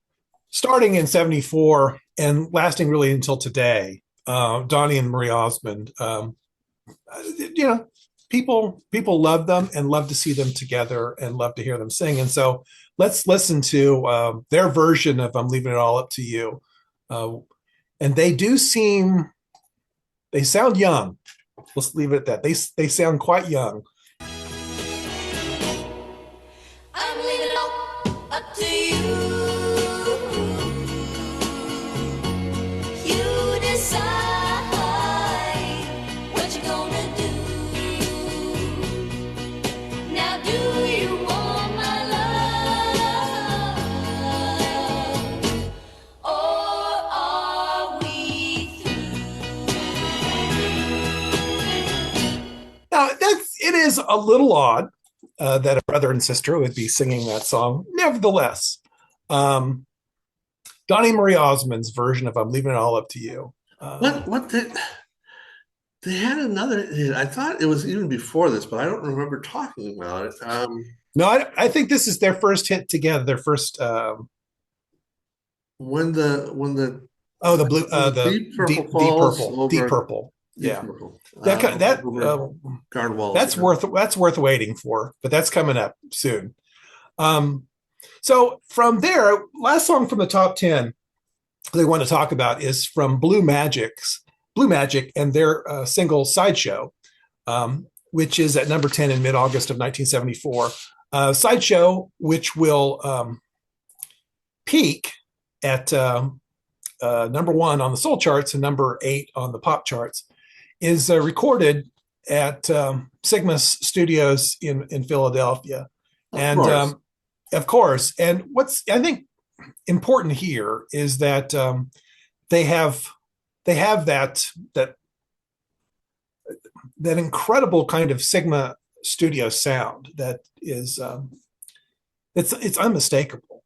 starting in 74 and lasting really until today, Donny and Marie Osmond, people love them and love to see them together and love to hear them sing. And so let's listen to their version of "I'm Leaving It All Up to You." And they sound young. Let's leave it at that. They sound quite young. I'm leaving it all up to you. You decide what you're gonna do. Now, do you want my love, or are we through? Now, it is a little odd that a brother and sister would be singing that song. Nevertheless, Donny Marie Osmond's version of "I'm Leaving It All Up to You." What they had another hit. I thought it was even before this, but I don't remember talking about it. No, I think this is their first hit together. Their first when the the blue Deep Purple deep over- purple. Deep Yeah, Purple, that guard walls. that's worth waiting for, but that's coming up soon. So from there, last song from the top 10 they want to talk about is from Blue Magic and their single "Sideshow," which is at number 10 in mid-August of 1974. Sideshow, which will peak at number 1 on the soul charts and number 8 on the pop charts, is recorded at Sigma Studios in Philadelphia. Of course. And what's, I think, important here is that they have that incredible kind of Sigma Studio sound that is it's unmistakable.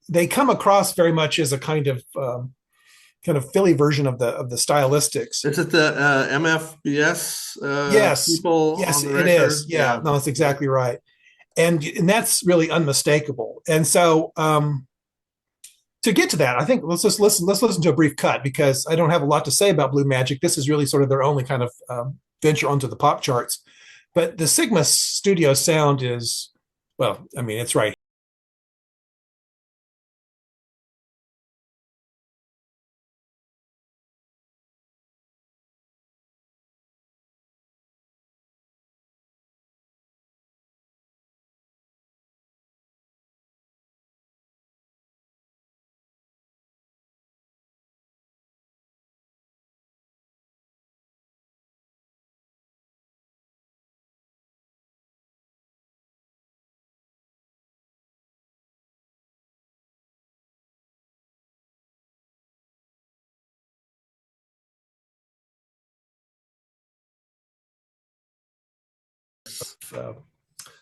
They come across very much as a kind of Philly version of the stylistics. Is it the MFBS Yes. people? Yes, on the it record? is. Yeah, no, that's exactly right. And that's really unmistakable. And so to get to that, I think let's listen to a brief cut, because I don't have a lot to say about Blue Magic. This is really sort of their only kind of venture onto the pop charts. But the Sigma Studio sound is, well, I mean, it's right.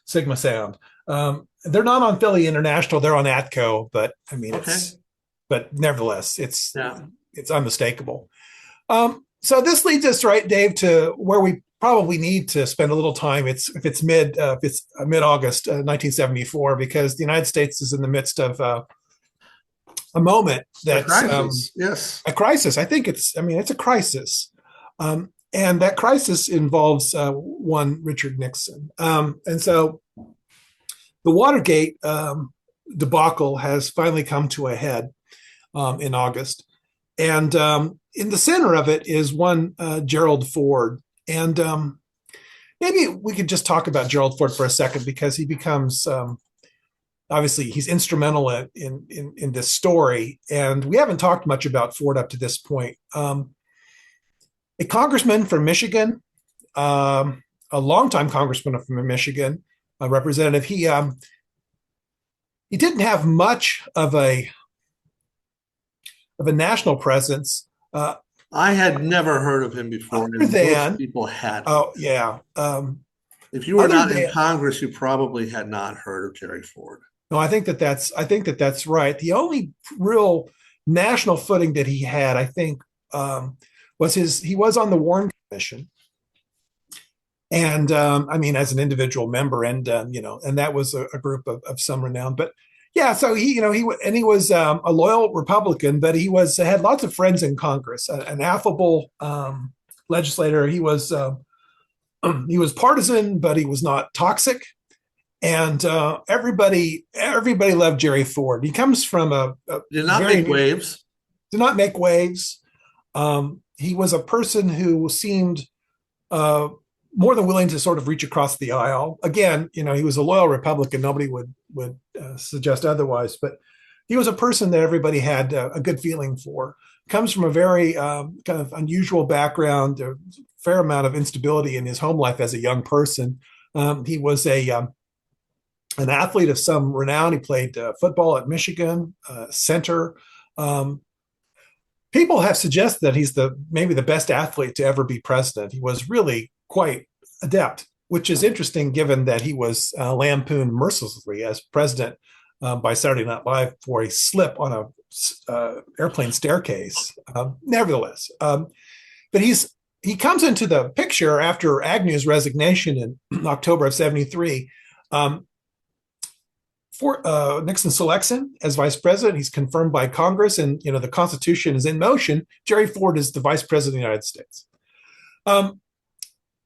Sigma sound. They're not on Philly International, they're on Atco, but I mean, but nevertheless, it's unmistakable. So this leads us, right, Dave, to where we probably need to spend a little time. It's mid-August 1974, because the United States is in the midst of a moment that's a crisis. I think it's a crisis. And that crisis involves one Richard Nixon. And so the Watergate debacle has finally come to a head in August. And in the center of it is one Gerald Ford. And maybe we could just talk about Gerald Ford for a second, because he becomes, obviously, he's instrumental in this story. And we haven't talked much about Ford up to this point. A congressman from Michigan, a longtime congressman from Michigan, a representative. He didn't have much of a national presence. I had never heard of him before. Most people had. Oh yeah. If you were not in Congress, you probably had not heard of Jerry Ford. No, I think that's right. The only real national footing that he had, I think, he was on the Warren Commission, and as an individual member, and and that was a group of some renown. But yeah, so he was a loyal Republican, but he had lots of friends in Congress, an affable legislator. He was he was partisan, but he was not toxic. And everybody loved Jerry Ford. He comes from a Did not very make waves. did not make waves. He was a person who seemed more than willing to sort of reach across the aisle. Again, he was a loyal Republican. Nobody would suggest otherwise, but he was a person that everybody had a good feeling for. Comes from a very kind of unusual background, a fair amount of instability in his home life as a young person. He was an athlete of some renown. He played football at Michigan, center. People have suggested that he's maybe the best athlete to ever be president. He was really quite adept, which is interesting given that he was lampooned mercilessly as president by Saturday Night Live for a slip on a airplane staircase. Nevertheless, but he comes into the picture after Agnew's resignation in October of '73. Nixon selects him as vice president. He's confirmed by Congress, and the Constitution is in motion. Jerry Ford is the vice president of the United States.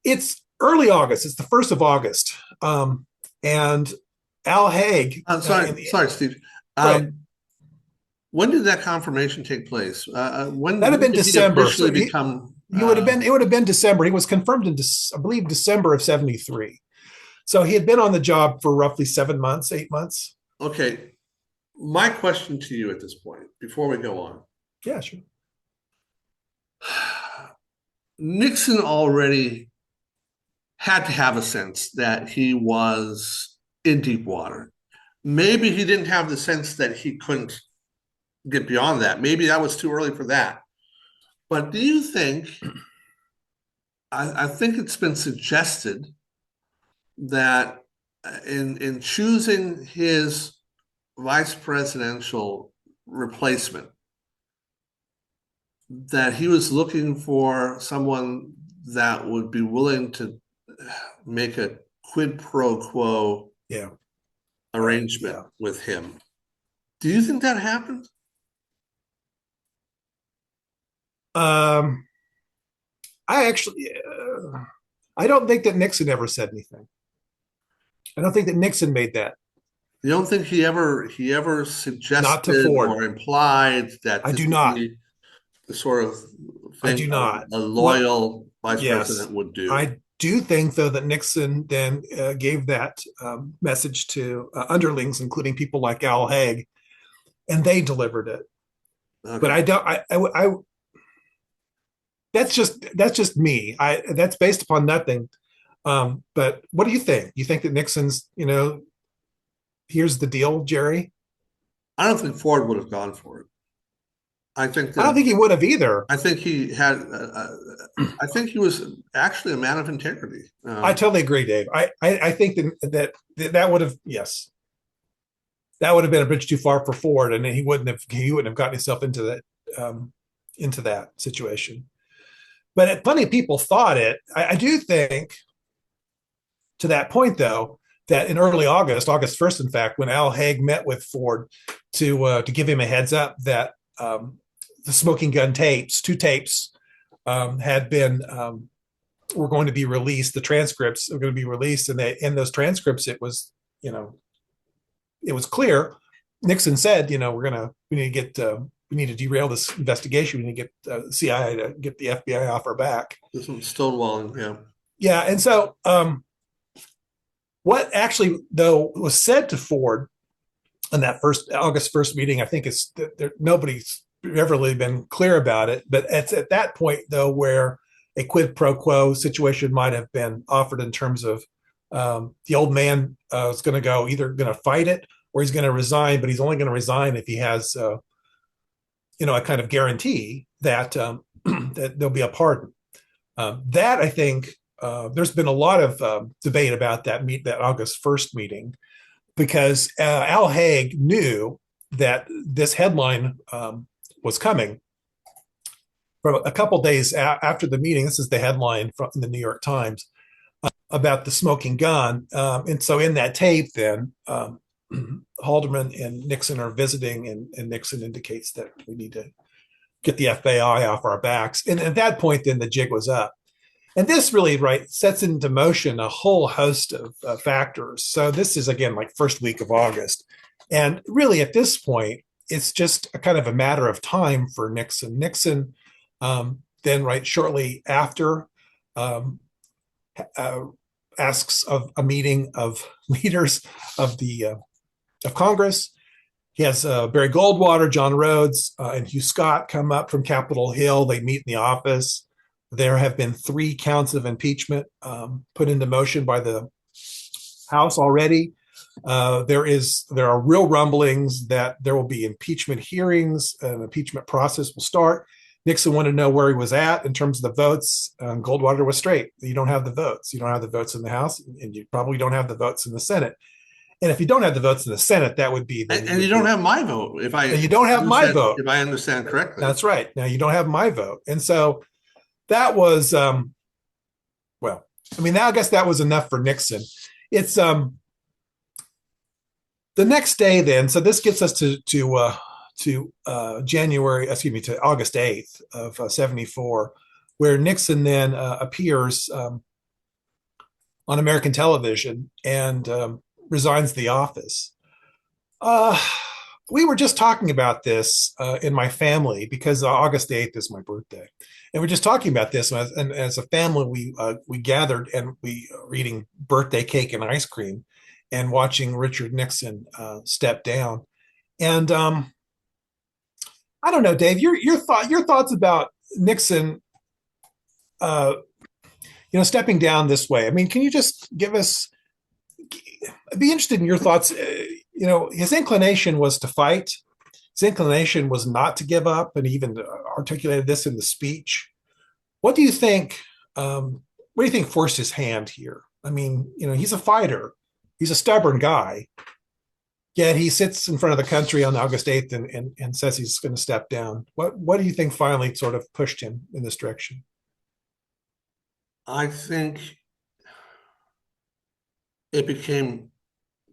It's early August. It's the 1st of August, and Al Haig. I'm sorry, Steve. When did that confirmation take place? When that'd have been December. Officially become. It would have been December. He was confirmed in, I believe, December of '73. So he had been on the job for roughly 7 months, 8 months. Okay. My question to you at this point, before we go on. Yeah, sure. Nixon already had to have a sense that he was in deep water. Maybe he didn't have the sense that he couldn't get beyond that. Maybe that was too early for that. But do you think, I think it's been suggested that in choosing his vice presidential replacement, that he was looking for someone that would be willing to make a quid pro quo arrangement with him. Do you think that happened? I don't think that Nixon ever said anything. I don't think that Nixon made that. You don't think he ever suggested Not to Ford. or implied that I do not. The sort of thing I do not. A loyal vice president would do. I do think, though, that Nixon then gave that message to underlings, including people like Al Haig, and they delivered it. Okay. But I don't. That's just me. That's based upon nothing. But what do you think? You think that Nixon's, here's the deal, Jerry? I don't think Ford would have gone for it. I don't think he would have either. I think he had. I think he was actually a man of integrity. I totally agree, Dave. I think that would have, yes, that would have been a bridge too far for Ford, and he wouldn't have gotten himself into that situation. But plenty of people thought it. I do think, to that point, though, that in early August 1st, in fact, when Al Haig met with Ford to give him a heads up that the smoking gun tapes, 2 tapes, were going to be released. The transcripts are going to be released, and in those transcripts, it was clear. Nixon said, we need to derail this investigation. We need to get the CIA to get the FBI off our back. There's some stonewalling, yeah. Yeah, and so what actually, though, was said to Ford in that August 1st meeting, I think is that nobody's ever really been clear about it. But it's at that point, though, where a quid pro quo situation might have been offered in terms of the old man is going to either going to fight it or he's going to resign, but he's only going to resign if he has a kind of guarantee that that there'll be a pardon. That, I think, there's been a lot of debate about that August 1st meeting, because Al Haig knew that this headline was coming from a couple days after the meeting. This is the headline from the New York Times about the smoking gun. And so in that tape, then Haldeman and Nixon are visiting, and Nixon indicates that we need to get the FBI off our backs. And at that point, then the jig was up. And this really, right, sets into motion a whole host of factors. So this is, again, like first week of August. And really, at this point, it's just a kind of a matter of time for Nixon. Nixon, then, right, shortly after, asks of a meeting of leaders of Congress. He has Barry Goldwater, John Rhodes, and Hugh Scott come up from Capitol Hill. They meet in the office. There have been 3 counts of impeachment put into motion by the House already. There are real rumblings that there will be impeachment hearings. An impeachment process will start. Nixon wanted to know where he was at in terms of the votes. Goldwater was straight. You don't have the votes. You don't have the votes in the House, and you probably don't have the votes in the Senate. And if you don't have the votes in the Senate, that would be and you don't have my vote. And you don't have my vote. If I understand correctly. That's right. Now you don't have my vote. And so that was, well, I mean, I guess that was enough for Nixon. It's the next day then. So this gets us to August 8th of 74, where Nixon then appears on American television and resigns the office. We were just talking about this in my family because August 8th is my birthday. And we're just talking about this. And as a family, we gathered and we were eating birthday cake and ice cream and watching Richard Nixon step down. And I don't know, Dave, your thoughts about Nixon, stepping down this way. I mean, can you just give us? I'd be interested in your thoughts. His inclination was to fight. His inclination was not to give up, and he even articulated this in the speech. What do you think? What do you think forced his hand here? I mean, he's a fighter. He's a stubborn guy. Yet he sits in front of the country on August 8th and says he's going to step down. What do you think finally sort of pushed him in this direction? I think it became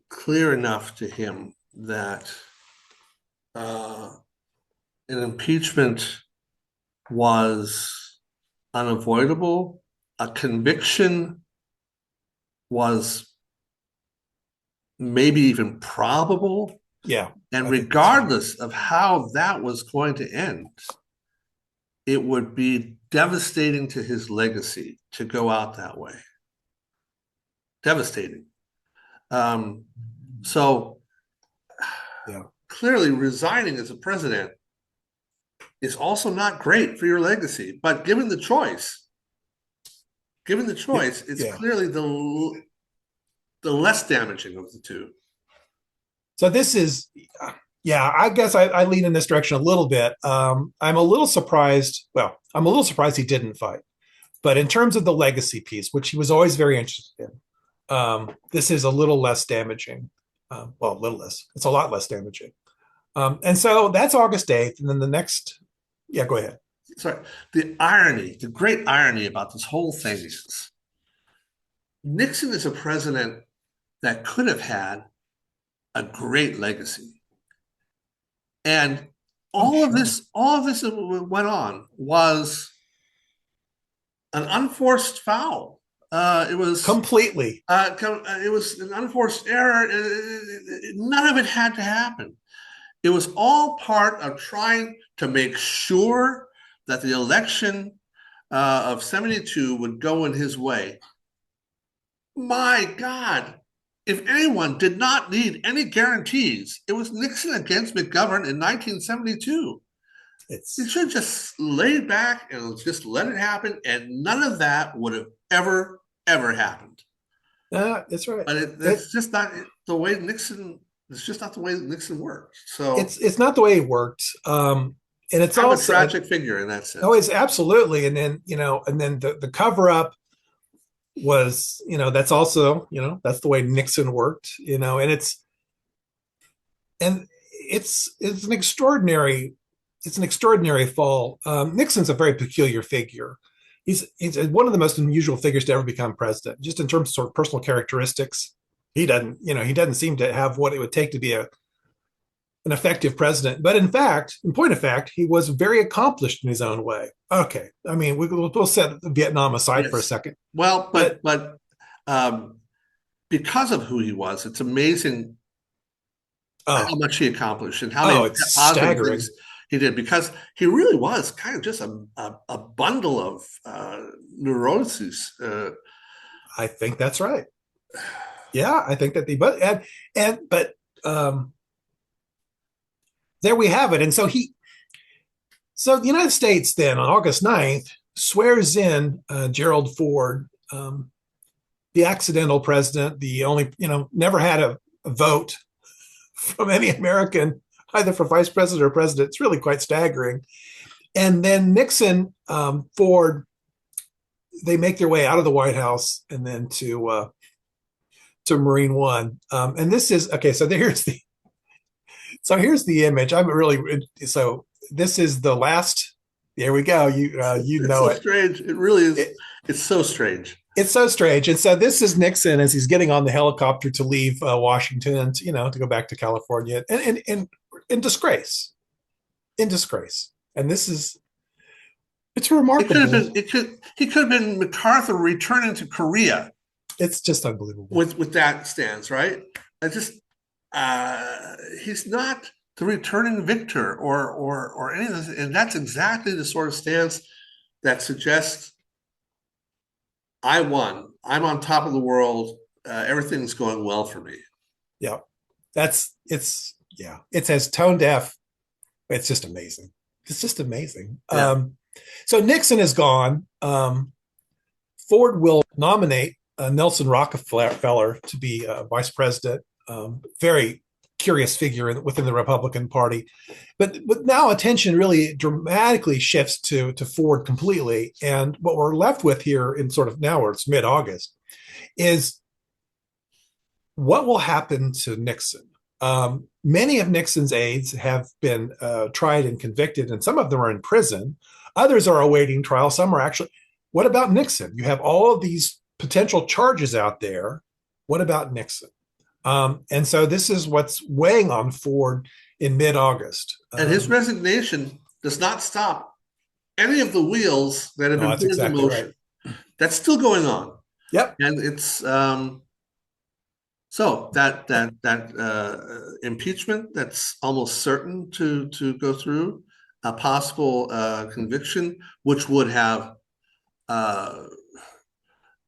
clear enough to him that an impeachment was unavoidable. A conviction was maybe even probable. Yeah. And regardless of how that was going to end, it would be devastating to his legacy to go out that way. Devastating. So yeah. Clearly resigning as a president is also not great for your legacy, but given the choice, it's clearly the less damaging of the two. So this is, I guess I lean in this direction a little bit. I'm a little surprised. Well, I'm a little surprised he didn't fight. But in terms of the legacy piece, which he was always very interested in, this is a little less damaging. A little less. It's a lot less damaging. And so that's August 8th. And then the next, go ahead. Sorry. The great irony about this whole thing is Nixon is a president that could have had a great legacy. And all of this that went on was an unforced foul. It was completely. It was an unforced error. None of it had to happen. It was all part of trying to make sure that the election of 72 would go in his way. My God, if anyone did not need any guarantees, it was Nixon against McGovern in 1972. He should have just laid back and just let it happen, and none of that would have ever happened. That's right. But that's just not the way Nixon. It's just not the way Nixon worked. So it's not the way it worked. And it's also also a tragic figure in that sense. Oh, it's absolutely. And then the cover up was, that's also, that's the way Nixon worked, and it's an extraordinary fall. Nixon's a very peculiar figure. He's one of the most unusual figures to ever become president, just in terms of sort of personal characteristics. He doesn't seem to have what it would take to be an effective president. But in fact, in point of fact, he was very accomplished in his own way. Okay, I mean, we'll set Vietnam aside for a Yes. second. Well, but because of who he was, it's amazing how Oh, much he accomplished and how many it's positive staggering. things he did. Because he really was kind of just a bundle of neuroses. I think that's right. Yeah, I think that but there we have it. And so the United States then on August 9th swears in Gerald Ford, the accidental president, the only, never had a vote from any American, either for vice president or president. It's really quite staggering. And then Nixon, Ford, they make their way out of the White House and then to Marine One. And this is okay. So here's the image. This is the last. There we go. You know it. Strange. It really is. It's so strange. It's so strange. And so this is Nixon as he's getting on the helicopter to leave Washington, to go back to California, and in disgrace, And it's remarkable. He could have been MacArthur returning to Korea. It's just unbelievable with that stance, right? He's not the returning victor or any of this, and that's exactly the sort of stance that suggests I won. I'm on top of the world. Everything's going well for me. Yeah, it's as tone deaf. It's just amazing. It's just amazing. Yeah. So Nixon is gone. Ford will nominate Nelson Rockefeller to be vice president. Very curious figure within the Republican Party. But now attention really dramatically shifts to Ford completely. And what we're left with here in sort of now, where it's mid-August, is what will happen to Nixon? Many of Nixon's aides have been tried and convicted, and some of them are in prison. Others are awaiting trial. Some are actually. What about Nixon? You have all of these potential charges out there. What about Nixon? And so this is what's weighing on Ford in mid-August. And his resignation does not stop any of the wheels that have been put into motion. Right. That's still going on. Yep. And it's so that impeachment that's almost certain to go through, a possible conviction, which would have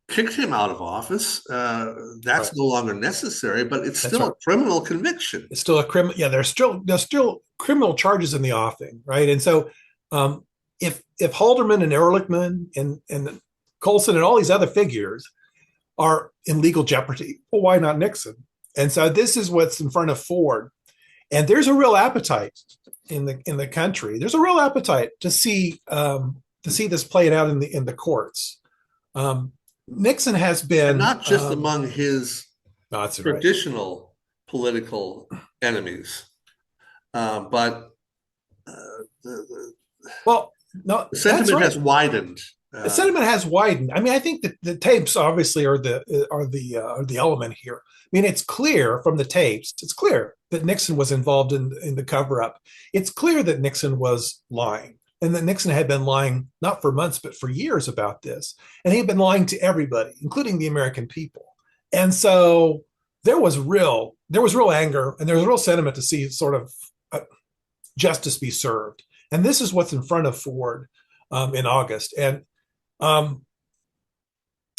kicked him out of office. That's right. No longer necessary, but it's still a criminal conviction. It's still a criminal. Yeah, there's still criminal charges in the offing, right? And so, if Haldeman and Ehrlichman and Colson and all these other figures are in legal jeopardy, well, why not Nixon? And so this is what's in front of Ford, and there's a real appetite in the country. There's a real appetite to see this played out in the courts. Nixon has been and not just among his traditional right. political enemies, but the sentiment has widened. The sentiment has widened. I mean, I think that the tapes obviously are the element here. I mean, it's clear from the tapes. It's clear that Nixon was involved in the cover-up. It's clear that Nixon was lying. And that Nixon had been lying not for months, but for years about this. And he had been lying to everybody, including the American people. And so there was real anger and there was real sentiment to see sort of justice be served. And this is what's in front of Ford in August. And I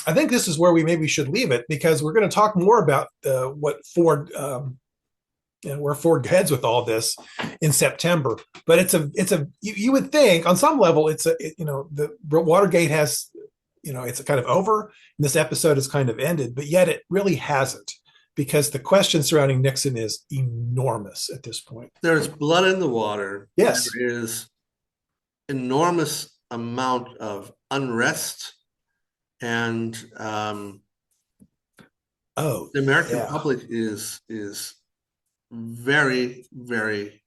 think this is where we maybe should leave it, because we're going to talk more about what Ford where Ford heads with all this in September. But you would think on some level the Watergate has, it's kind of over. And this episode is kind of ended, but yet it really hasn't, because the question surrounding Nixon is enormous at this point. There's blood in the water. Yes. There is enormous amount of unrest, and the American public is very, very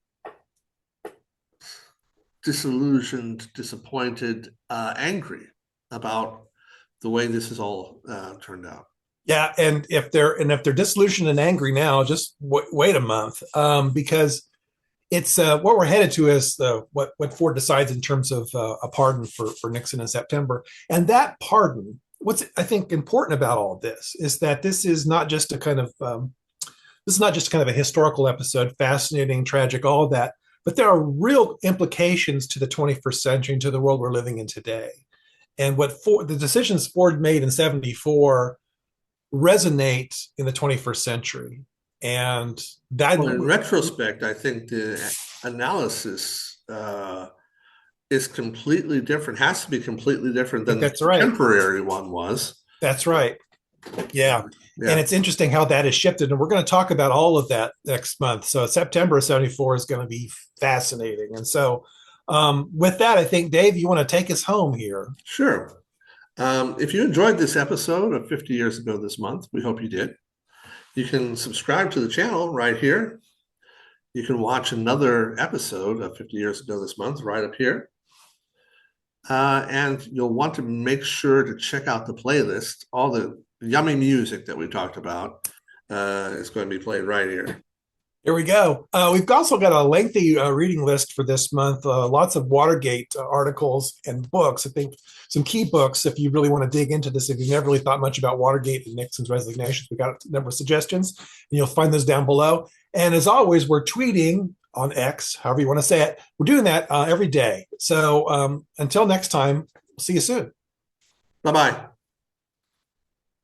disillusioned, disappointed, angry about the way this has all turned out. Yeah, and if they're disillusioned and angry now, just wait a month, because it's what we're headed to is what Ford decides in terms of a pardon for Nixon in September. And that pardon, what's I think important about all of this is that this is not just a kind of a historical episode, fascinating, tragic, all of that, but there are real implications to the 21st century and to the world we're living in today. And the decisions Ford made in '74 resonate in the 21st century. And that, well, in retrospect, I think the analysis is completely different, has to be completely different than the contemporary one was. That's right. Yeah. Yeah. And it's interesting how that has shifted. And we're going to talk about all of that next month. So September of '74 is going to be fascinating. And so with that, I think, Dave, you want to take us home here? Sure. If you enjoyed this episode of 50 Years Ago This Month, we hope you did. You can subscribe to the channel right here. You can watch another episode of 50 Years Ago This Month right up here. And you'll want to make sure to check out the playlist. All the yummy music that we talked about is going to be played right here. Here we go. We've also got a lengthy reading list for this month. Lots of Watergate articles and books. I think some key books, if you really want to dig into this, if you've never really thought much about Watergate and Nixon's resignations, we've got a number of suggestions, and you'll find those down below. And as always, we're tweeting on X, however you want to say it. We're doing that every day. So until next time, see you soon. Bye-bye.